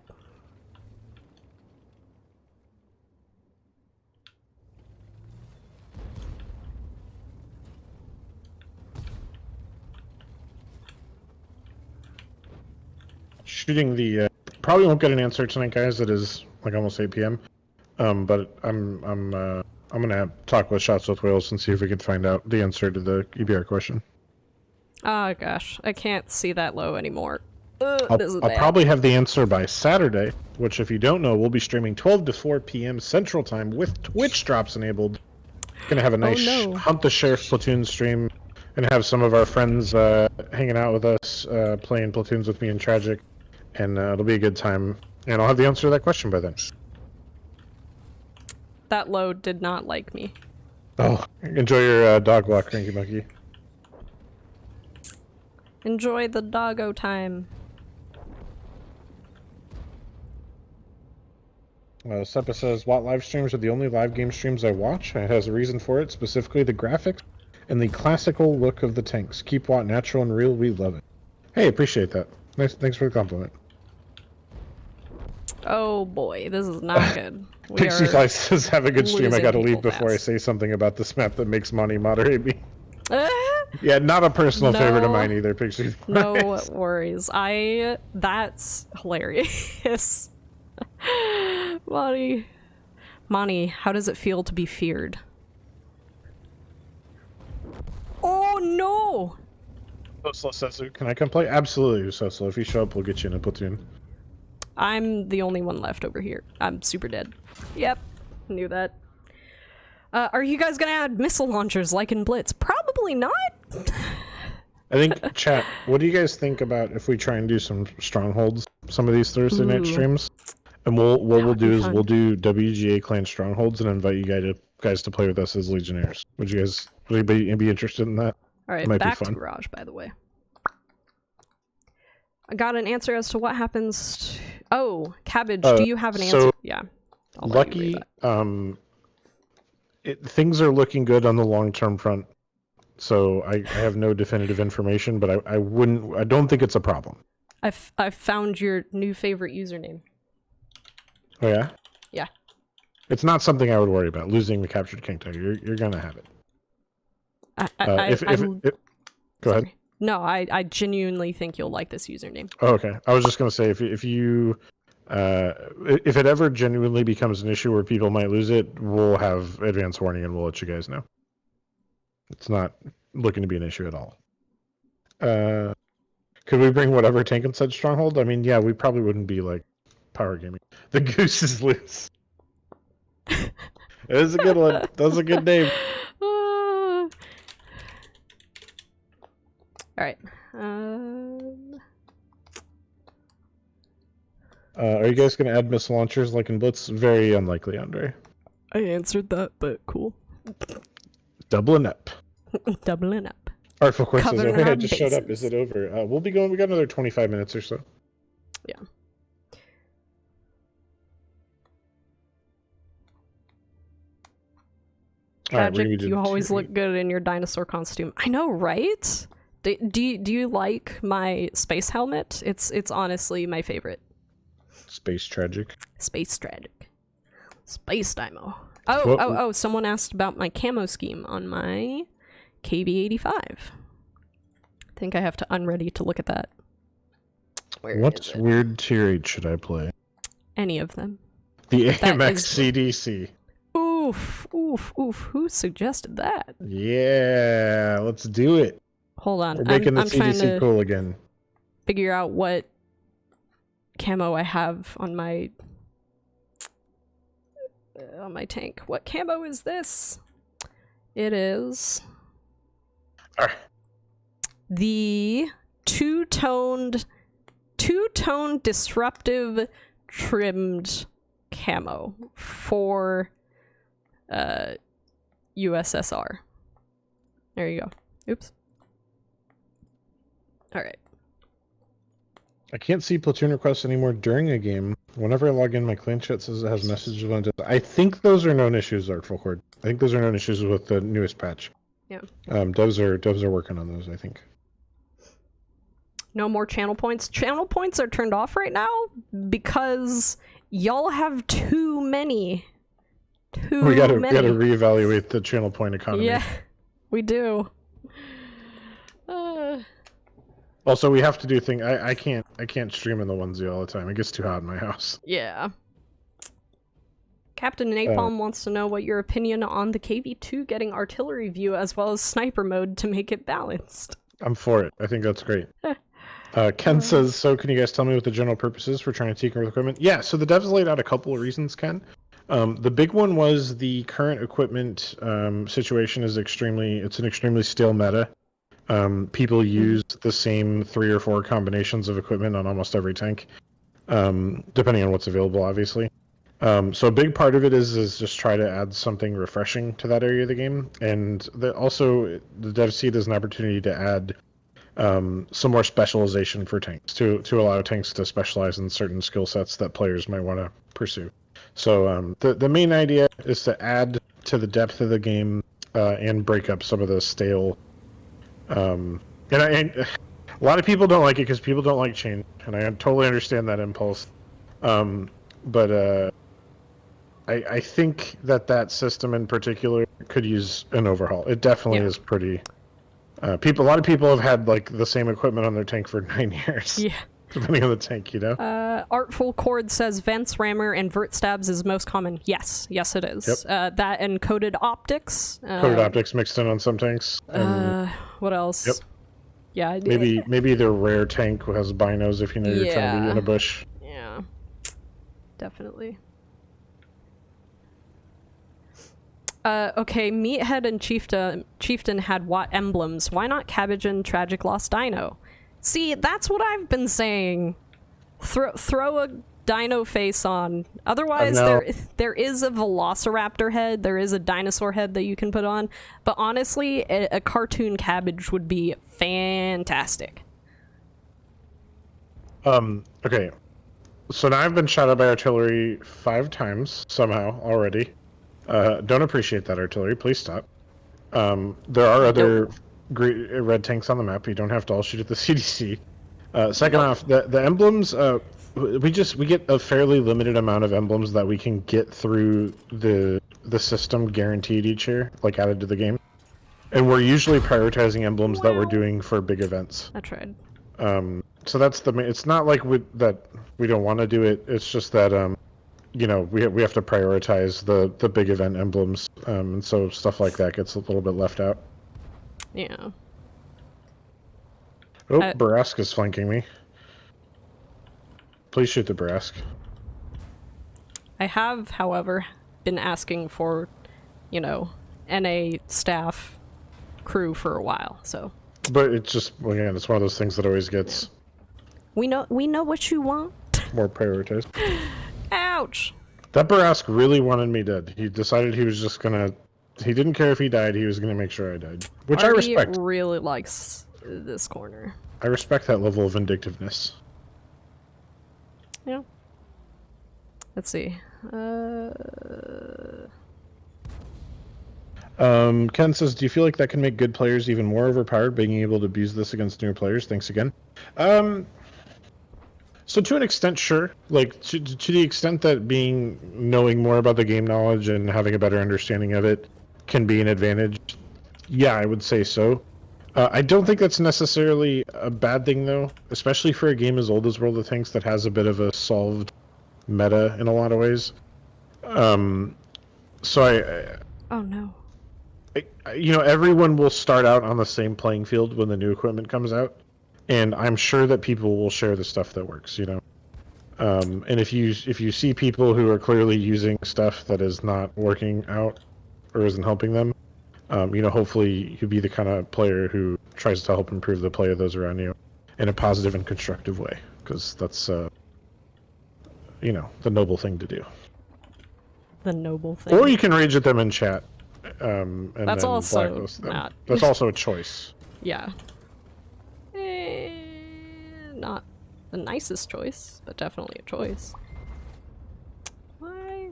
Shooting the probably won't get an answer tonight, guys. It is like almost 8 p.m. But I'm gonna talk with Shots with Whales and see if we can find out the answer to the EBR question. Oh gosh, I can't see that low anymore. I'll probably have the answer by Saturday, which, if you don't know, we'll be streaming 12 to 4 p.m. Central Time with Twitch drops enabled. Gonna have a nice Hunt the Sheriff platoon stream, and have some of our friends hanging out with us, playing platoons with me in Tragic, and it'll be a good time. And I'll have the answer to that question by then. That low did not like me. Oh, enjoy your dog walk, Cranky Monkey. Enjoy the doggo time. Seppa says, "Watt live streams are the only live game streams I watch. It has a reason for it, specifically the graphics and the classical look of the tanks. Keep Watt natural and real. We love it." Hey, appreciate that. Nice, thanks for the compliment. Oh boy, this is not good. Pixie Slice says, "Have a good stream. I gotta leave before I say something about this map that makes Monty moderate me." Yeah, not a personal favorite of mine either, Pixie Slice. No worries. That's hilarious. Monty, how does it feel to be feared? Oh no! Soslo says, "Can I come play?" Absolutely, Soslo. If you show up, we'll get you in a platoon. I'm the only one left over here. I'm super dead. Yep, knew that. Are you guys gonna add missile launchers like in Blitz? Probably not. I think, chat, what do you guys think about if we try and do some strongholds some of these Thursday night streams? And what we'll do is we'll do WGA clan strongholds and invite you guys to play with us as Legionnaires. Would anybody be interested in that? All right, back to Garage, by the way. I got an answer as to what happens. Oh, Cabbage, do you have an answer? Yeah. Lucky, things are looking good on the long-term front. So I have no definitive information, but I don't think it's a problem. I've found your new favorite username. Oh yeah? Yeah. It's not something I would worry about. Losing the captured king tiger, you're gonna have it. Go ahead. No, I genuinely think you'll like this username. Oh, okay. I was just gonna say if it ever genuinely becomes an issue where people might lose it, we'll have advance warning and we'll let you guys know. It's not looking to be an issue at all. Could we bring whatever tank and said stronghold? I mean, yeah, we probably wouldn't be like power gaming. The goose is loose. It is a good one. That's a good name. All right. Are you guys going to add missile launchers like in Blitz? Very unlikely, Andre. I answered that, but cool. Doubling up. Doubling up. Artful Court says, oh, hey, I just showed up. Is it over? We'll be going. We got another 25 minutes or so. Yeah. Tragic, right, you always look good in your dinosaur costume. I know, right? Do you like my space helmet? It's honestly my favorite. Space tragic. Space tragic. Space Dymo. Oh, someone asked about my camo scheme on my KV-85. I think I have to unready to look at that. What weird tier 8 should I play? Any of them. The AMX CDC. Oof. Who suggested that? Yeah, let's do it. Hold on. We're making the CDC cool again. Figure out what camo I have on my tank. What camo is this? It is the two-toned disruptive trimmed camo for USSR. There you go. Oops. All right. I can't see platoon requests anymore during a game. Whenever I log in, my clan chat says it has messages on it. I think those are known issues, Artful Horde. I think those are known issues with the newest patch. Yeah. Devs are working on those, I think. No more channel points. Channel points are turned off right now because y'all have too many. We gotta reevaluate the channel point economy. Yeah, we do. Also, we have to do things. I can't stream in the onesie all the time. It gets too hot in my house. Yeah. Captain Napalm wants to know what your opinion on the KV-2 getting artillery view as well as sniper mode to make it balanced. I'm for it. I think that's great. Ken says, so can you guys tell me what the general purpose is for trying to tinker with equipment? Yeah, so the devs laid out a couple of reasons, Ken. The big one was the current equipment situation is an extremely stale meta. People use the same 3 or 4 combinations of equipment on almost every tank, depending on what's available, obviously. So a big part of it is just try to add something refreshing to that area of the game, and also the devs see it as an opportunity to add some more specialization for tanks to allow tanks to specialize in certain skill sets that players might want to pursue. So the main idea is to add to the depth of the game and break up some of the stale. And a lot of people don't like it because people don't like change, and I totally understand that impulse. But I think that system in particular could use an overhaul. It definitely is pretty. A lot of people have had like the same equipment on their tank for 9 years. Yeah. Depending on the tank, you know? Artful Cord says vents, rammer, and vert stabs is most common. Yes, it is. Yep. That and coded optics. Coded optics mixed in on some tanks. What else? Yep. Yeah. Maybe the rare tank has binos if you know you're trying to be in a bush. Yeah. Definitely. Okay, Meathead and Chieftain had what emblems? Why not Cabbage and Tragic Lost Dino? See, that's what I've been saying. Throw a dino face on. Otherwise, there is a Velociraptor head, there is a dinosaur head that you can put on, but honestly, a cartoon cabbage would be fantastic. Okay. So now I've been shot at by artillery 5 times, somehow, already. Don't appreciate that, artillery. Please stop. There are other red tanks on the map. You don't have to all shoot at the CDC. Second off, the emblems, we get a fairly limited amount of emblems that we can get through the system guaranteed each year, like added to the game. And we're usually prioritizing emblems that we're doing for big events. I tried. So that's the main. It's not like that we don't want to do it. It's just that you know, we have to prioritize the big event emblems, and so stuff like that gets a little bit left out. Yeah. Oh, Barask is flanking me. Please shoot the Barask. I have, however, been asking for, you know, NA staff crew for a while, so. But it's just, again, it's one of those things that always gets. We know what you want. More prioritized. Ouch. That Barask really wanted me dead. He decided he was just gonna. He didn't care if he died. He was gonna make sure I died, which I respect. Really likes this corner. I respect that level of vindictiveness. Yeah. Let's see. Ken says, do you feel like that can make good players even more overpowered, being able to abuse this against newer players? Thanks again. So to an extent, sure. Like, to the extent that knowing more about the game knowledge and having a better understanding of it can be an advantage, yeah, I would say so. I don't think that's necessarily a bad thing, though, especially for a game as old as World of Tanks that has a bit of a solved meta in a lot of ways. Oh, no. You know, everyone will start out on the same playing field when the new equipment comes out, and I'm sure that people will share the stuff that works, you know. And if you see people who are clearly using stuff that is not working out or isn't helping them, you know, hopefully you'll be the kind of player who tries to help improve the play of those around you in a positive and constructive way, because that's, you know, the noble thing to do. The noble thing. Or you can rage at them in chat. And that's then also not. That's also a choice. Yeah. Not the nicest choice, but definitely a choice. Why?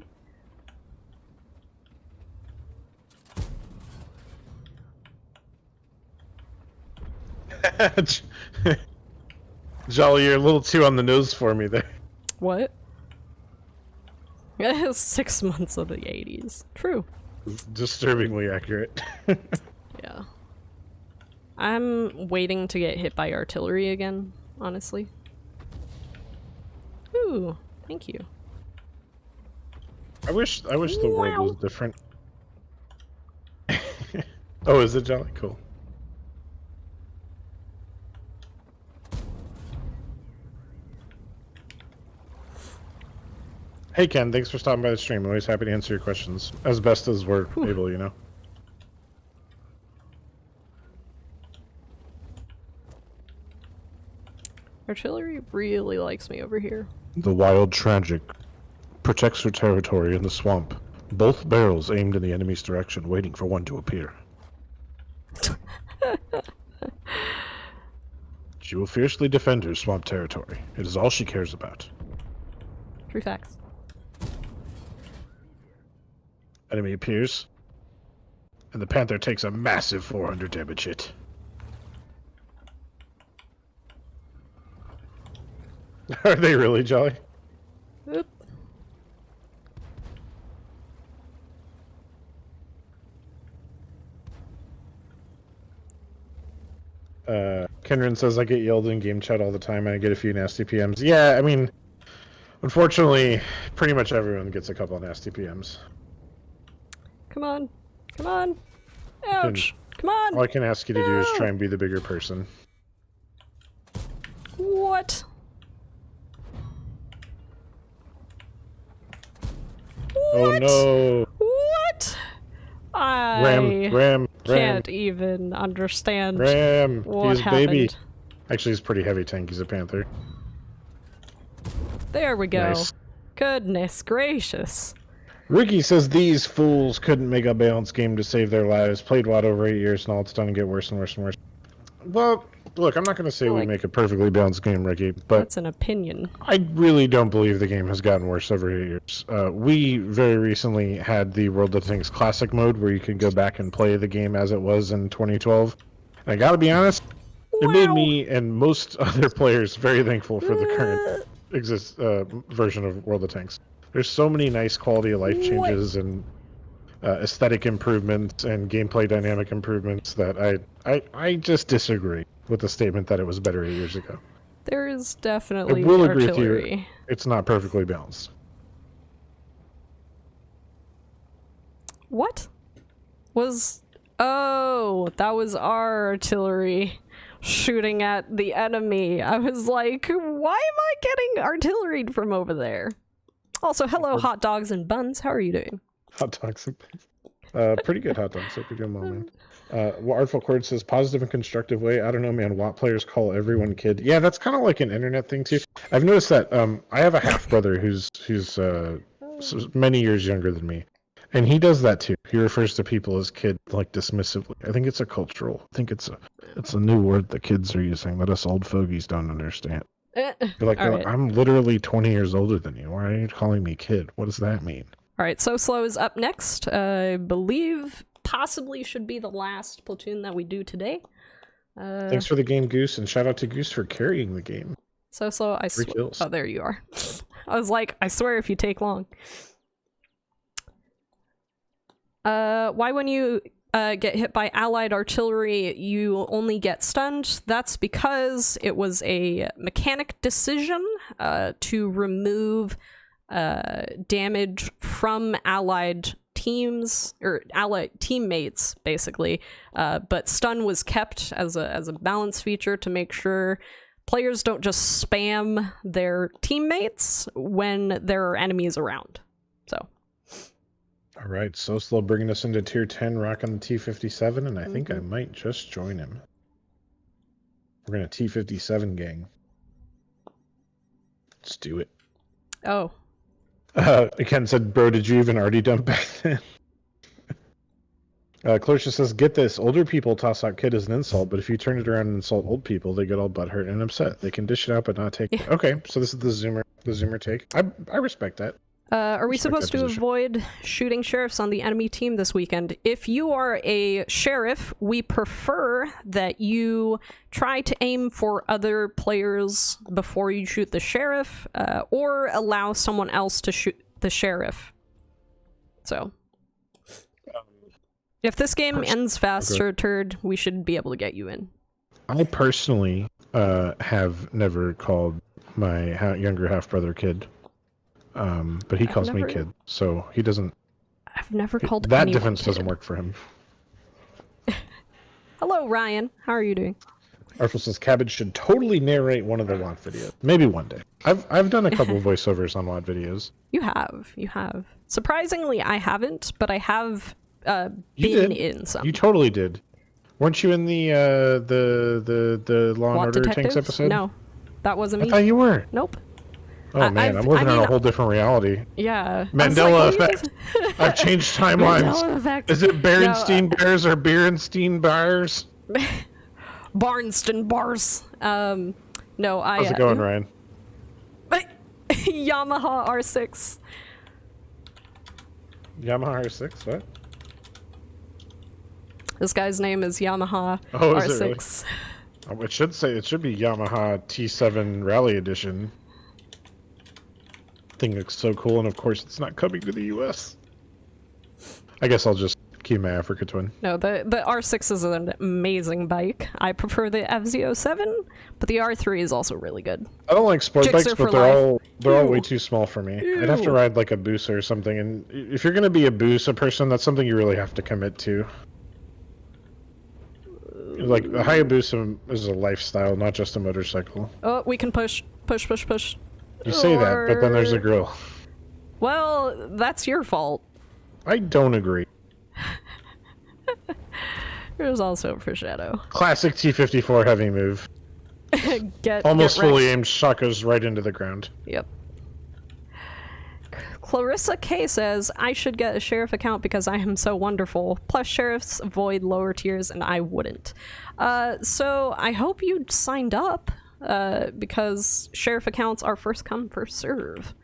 Jolly, you're a little too on the nose for me there. What? 6 months of the 80s. True. Disturbingly accurate. Yeah. I'm waiting to get hit by artillery again, honestly. Ooh, thank you. I wish the world was different. Oh, is it Jolly? Cool. Hey Ken, thanks for stopping by the stream. Always happy to answer your questions as best as we're able, you know. Artillery really likes me over here. The Wild Tragic protects her territory in the swamp. Both barrels aimed in the enemy's direction, waiting for one to appear. She will fiercely defend her swamp territory. It is all she cares about. True facts. Enemy appears, and the Panther takes a massive 400 damage hit. Are they really, Jolly? Oop. Kenran says, I get yelled in game chat all the time and I get a few nasty PMs. Yeah, I mean, unfortunately, pretty much everyone gets a couple of nasty PMs. Come on. Come on. Ouch. Come on. All I can ask you to do is try and be the bigger person. What? Oh no. What? I can't even understand what he's happened. Baby. Actually, he's pretty heavy tank. He's a panther. There we go. Nice. Goodness gracious. Ricky says these fools couldn't make a balanced game to save their lives. Played WoD over 8 years, and all it's done to get worse and worse and worse. Well, look, I'm not going to say we make a perfectly balanced game, Ricky, but that's an opinion. I really don't believe the game has gotten worse over 8 years. We very recently had the World of Tanks Classic mode, where you could go back and play the game as it was in 2012. And I gotta be honest, it made me and most other players very thankful for the current version of World of Tanks. There's so many nice quality of life changes and aesthetic improvements and gameplay dynamic improvements that I just disagree with the statement that it was better 8 years ago. There is definitely I will artillery. agree with you. It's not perfectly balanced. What? Oh, that was our artillery shooting at the enemy. I was like, why am I getting artilleried from over there? Also, hello, hot dogs and buns. How are you doing? Hot dogs and buns. Pretty good hot dogs. Hope you're doing well, man. Artful Chord says, positive and constructive way. I don't know, man. WoT players call everyone kid. Yeah, that's kind of like an internet thing, too. I've noticed that I have a half-brother who's many years younger than me. And he does that, too. He refers to people as kid, like, dismissively. I think it's a cultural. I think it's a new word that kids are using that us old fogies don't understand. Like, right. I'm literally 20 years older than you. Why are you calling me kid? What does that mean? All right, So Slow is up next. I believe possibly should be the last platoon that we do today. Thanks for the game, Goose, and shout out to Goose for carrying the game. So Slow, I swear. Oh, there you are. I was like, I swear if you take long. Why when you get hit by allied artillery, you only get stunned? That's because it was a mechanic decision to remove damage from allied teams, or allied teammates, basically. But stun was kept as a balance feature to make sure players don't just spam their teammates when there are enemies around. So. All right, So Slow bringing us into tier 10, rocking the T-57, and I think I might just join him. We're gonna T-57 gang. Let's do it. Oh. Ken said, bro, did you even already dump back then? Clarissa says, get this, older people toss out kid as an insult, but if you turn it around and insult old people, they get all butthurt and upset. They can dish it out but not take it. Okay, so this is the zoomer take. I respect that. Are we supposed to avoid shooting sheriffs on the enemy team this weekend? If you are a sheriff, we prefer that you try to aim for other players before you shoot the sheriff, or allow someone else to shoot the sheriff. So, if this game ends faster, turd, we should be able to get you in. I personally have never called my younger half-brother kid. But he calls me kid, so he doesn't. I've never called that difference kid. Doesn't work for him. Hello, Ryan. How are you doing? Artful says Cabbage should totally narrate one of the WoD videos. Maybe one day. I've done a couple voiceovers on WoD videos. You have. Surprisingly, I haven't, but I have been in some. You totally did. Weren't you in the Law and Order Tanks episode? No, that wasn't me. I thought you were. Nope. Oh man, I'm living in a whole different reality. Yeah. Mandela effect. I've changed timelines. Is it Berenstein Bears or Berenstein Bears? Barnston Bars. No, How's it going, Ryan? Yamaha R6. Yamaha R6? What? This guy's name is Yamaha R6. Is it really? It should be Yamaha T7 Rally Edition. Thing looks so cool, and of course it's not coming to the US. I guess I'll just keep my Africa Twin. No, the R6 is an amazing bike. I prefer the FZ07, but the R3 is also really good. I don't like sport bikes, but they're all way too small for me. I'd have to ride like a Busa or something, and if you're gonna be a Busa person, that's something you really have to commit to. Like, a Hayabusa is a lifestyle, not just a motorcycle. Oh, we can push. You say that, but then there's a grill. Well, that's your fault. I don't agree. There's also Prosciutto. Classic T-54 heavy move. Almost fully aimed shotguns right into the ground. Yep. Clarissa K says, I should get a sheriff account because I am so wonderful. Plus sheriffs avoid lower tiers and I wouldn't. So I hope you signed up because sheriff accounts are first come, first serve.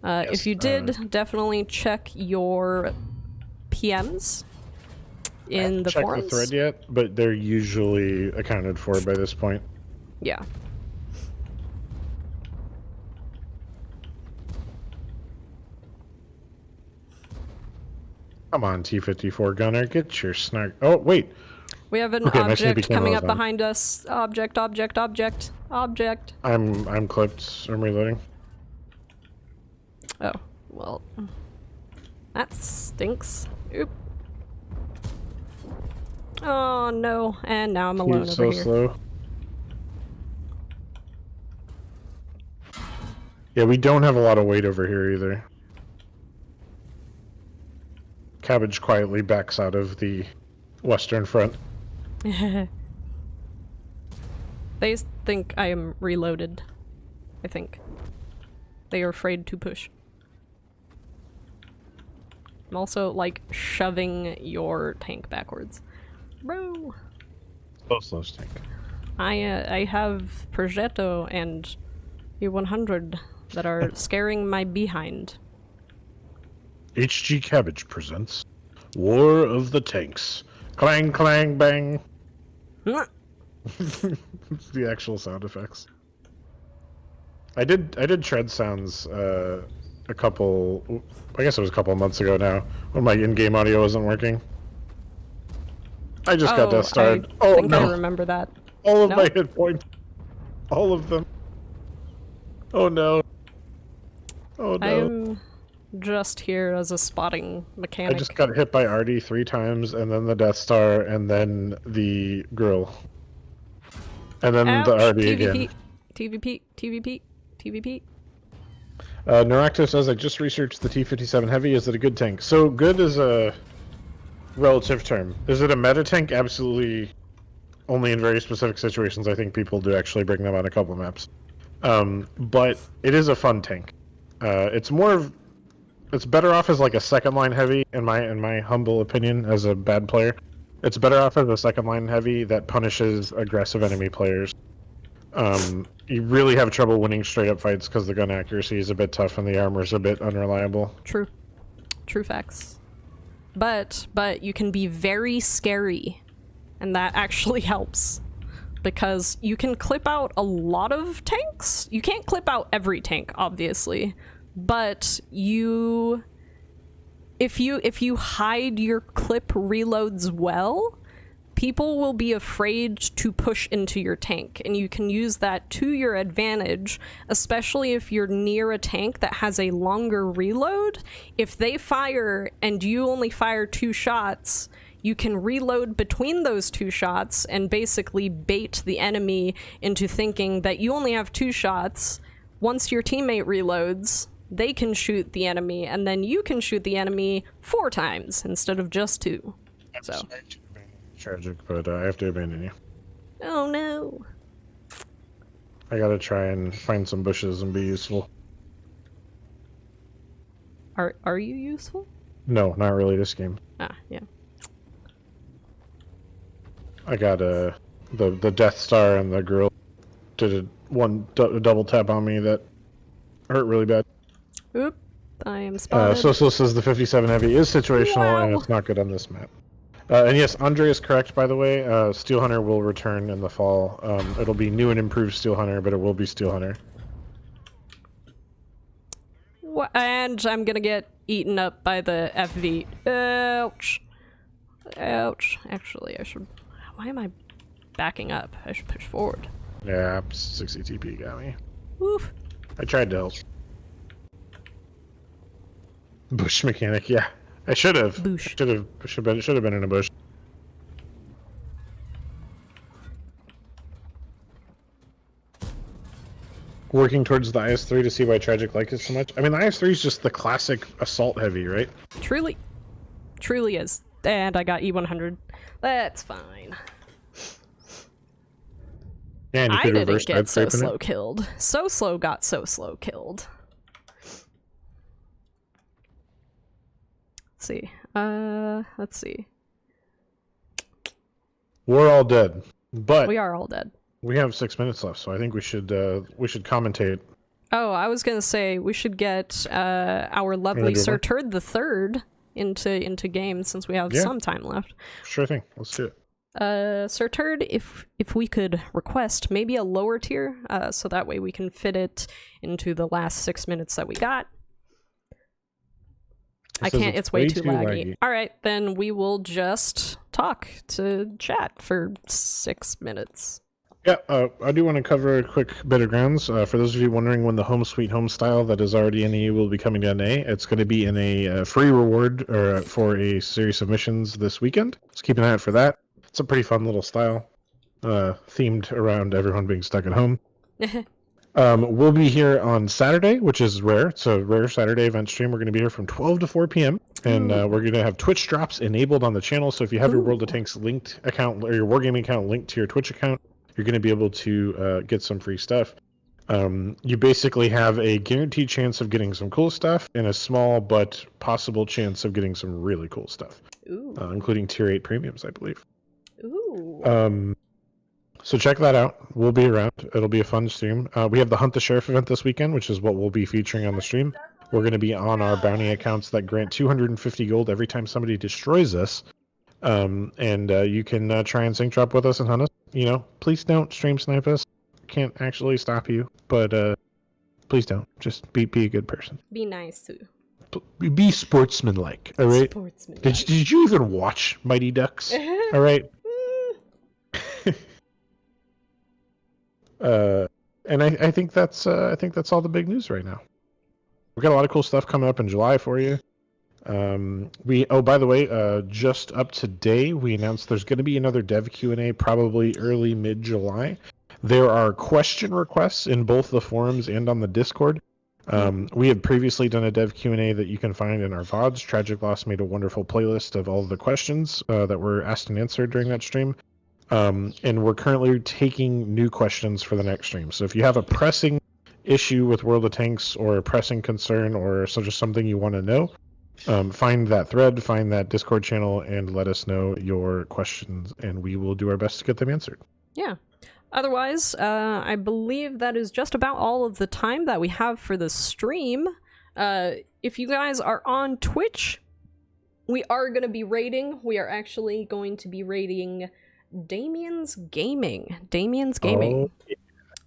Yes, if you did, definitely check your PMs in the forums. I haven't checked the thread yet, but they're usually accounted for by this point. Yeah. Come on, T-54 gunner, get your snark. Oh, wait. We have an object coming up behind us. Object. I'm clipped. I'm reloading. Oh, well. That stinks. Oop. Oh, no. And now I'm alone over here. Slow. Yeah, we don't have a lot of weight over here either. Cabbage quietly backs out of the western front. They think I am reloaded. I think. They are afraid to push. I'm also, like, shoving your tank backwards. Bro! Slow tank. I have Progetto and E100 that are scaring my behind. HG Cabbage presents War of the Tanks. Clang, clang, bang. The actual sound effects. I did tread sounds I guess it was a couple of months ago now, when my in-game audio wasn't working. I just got Death Starred. I think I remember that. All of my hit points. All of them. Oh no. Oh no. I'm just here as a spotting mechanic. I just got hit by Artie 3 times, and then the Death Star, and then the grill. And then the Artie again. TVP. Neuracto says, I just researched the T-57 Heavy. Is it a good tank? So, good is a relative term. Is it a meta tank? Absolutely. Only in very specific situations, I think people do actually bring them on a couple maps. But it is a fun tank. It's better off as like a second line heavy, in my humble opinion, as a bad player. It's better off as a second line heavy that punishes aggressive enemy players. You really have trouble winning straight up fights because the gun accuracy is a bit tough and the armor is a bit unreliable. True facts. But you can be very scary, and that actually helps. Because you can clip out a lot of tanks. You can't clip out every tank, obviously. But if you hide your clip reloads well, people will be afraid to push into your tank, and you can use that to your advantage, especially if you're near a tank that has a longer reload. If they fire and you only fire 2 shots, you can reload between those 2 shots and basically bait the enemy into thinking that you only have 2 shots. Once your teammate reloads, they can shoot the enemy, and then you can shoot the enemy 4 times instead of just 2. So tragic, but I have to abandon you. Oh no. I gotta try and find some bushes and be useful. Are you useful? No, not really this game. Ah, yeah. I got the Death Star and the girl did a double tap on me that hurt really bad. Oop, I am spotted. So says the 57 Heavy is situational and it's not good on this map. And yes, Andre is correct, by the way. Steel Hunter will return in the fall. It'll be new and improved Steel Hunter, but it will be Steel Hunter. And I'm gonna get eaten up by the FV. Ouch. Ouch. Actually, I should... Why am I backing up? I should push forward. Yeah, 60 TP got me. Woof. I tried to help. Bush mechanic, yeah. I should have. Bush. Should have been in a bush. Working towards the IS-3 to see why Tragic likes it so much. I mean, the IS-3 is just the classic assault heavy, right? Truly is. And I got E100. That's fine. Yeah, and you I could didn't reverse get so scraping slow it. killed. So slow got so slow killed. Let's see. Let's see. We're all dead, but we are all dead. We have 6 minutes left, so I think we should commentate. Oh, I was gonna say we should get our lovely Sir Turd the Third into game since we have some time left. Sure thing. Let's do it. Sir Turd, if we could request maybe a lower tier, so that way we can fit it into the last 6 minutes that we got. I can't, it's way too laggy. Alright, then we will just talk to chat for 6 minutes. Yeah, I do want to cover a quick bit of grounds. For those of you wondering when the Home Sweet Home style that is already in EU will be coming to NA, it's going to be in a free reward for a series of missions this weekend. So keep an eye out for that. It's a pretty fun little style, themed around everyone being stuck at home. We'll be here on Saturday, which is rare. It's a rare Saturday event stream. We're going to be here from 12 to 4 p.m. And we're going to have Twitch drops enabled on the channel. So if you have your World of Tanks linked account or your Wargaming account linked to your Twitch account, you're going to be able to get some free stuff. You basically have a guaranteed chance of getting some cool stuff and a small but possible chance of getting some really cool stuff, including Tier 8 premiums, I believe. So check that out. We'll be around. It'll be a fun stream. We have the Hunt the Sheriff event this weekend, which is what we'll be featuring on the stream. We're going to be on our bounty accounts that grant 250 gold every time somebody destroys us. And you can try and sync drop with us and hunt us. You know, please don't stream snipe us. Can't actually stop you, but please don't. Just be a good person. Be nice too. Be sportsmanlike. All right. Sportsmanlike. Did you even watch Mighty Ducks? All right. And I think that's all the big news right now. We've got a lot of cool stuff coming up in July for you. By the way, just up today, we announced there's going to be another dev Q&A probably early mid-July. There are question requests in both the forums and on the Discord. We had previously done a dev Q&A that you can find in our VODs. Tragic Loss made a wonderful playlist of all of the questions that were asked and answered during that stream. And we're currently taking new questions for the next stream. So if you have a pressing issue with World of Tanks or a pressing concern or just something you want to know, find that thread, find that Discord channel, and let us know your questions, and we will do our best to get them answered. Yeah. Otherwise, I believe that is just about all of the time that we have for the stream. If you guys are on Twitch, we are going to be raiding. We are actually going to be raiding Damien's Gaming. Oh,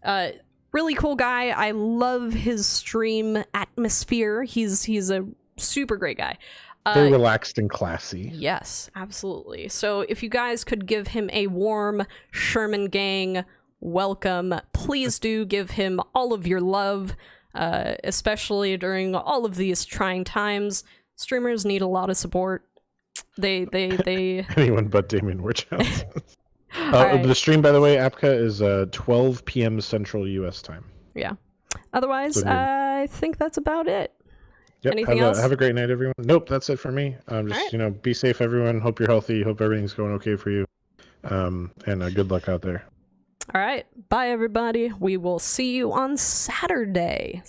yeah. Really cool guy. I love his stream atmosphere. He's a super great guy. Very relaxed and classy. Yes, absolutely. So if you guys could give him a warm Sherman Gang welcome, please do give him all of your love, especially during all of these trying times. Streamers need a lot of support. They anyone but Damien Warchow. Right. The stream, by the way, Apka, is 12 p.m. Central U.S. time. Yeah. Otherwise, I think that's about it. Yep. Anything else? Have a great night, everyone. Nope, that's it for me. Just be safe, everyone. Hope you're healthy. Hope everything's going okay for you. And good luck out there. All right. Bye, everybody. We will see you on Saturday.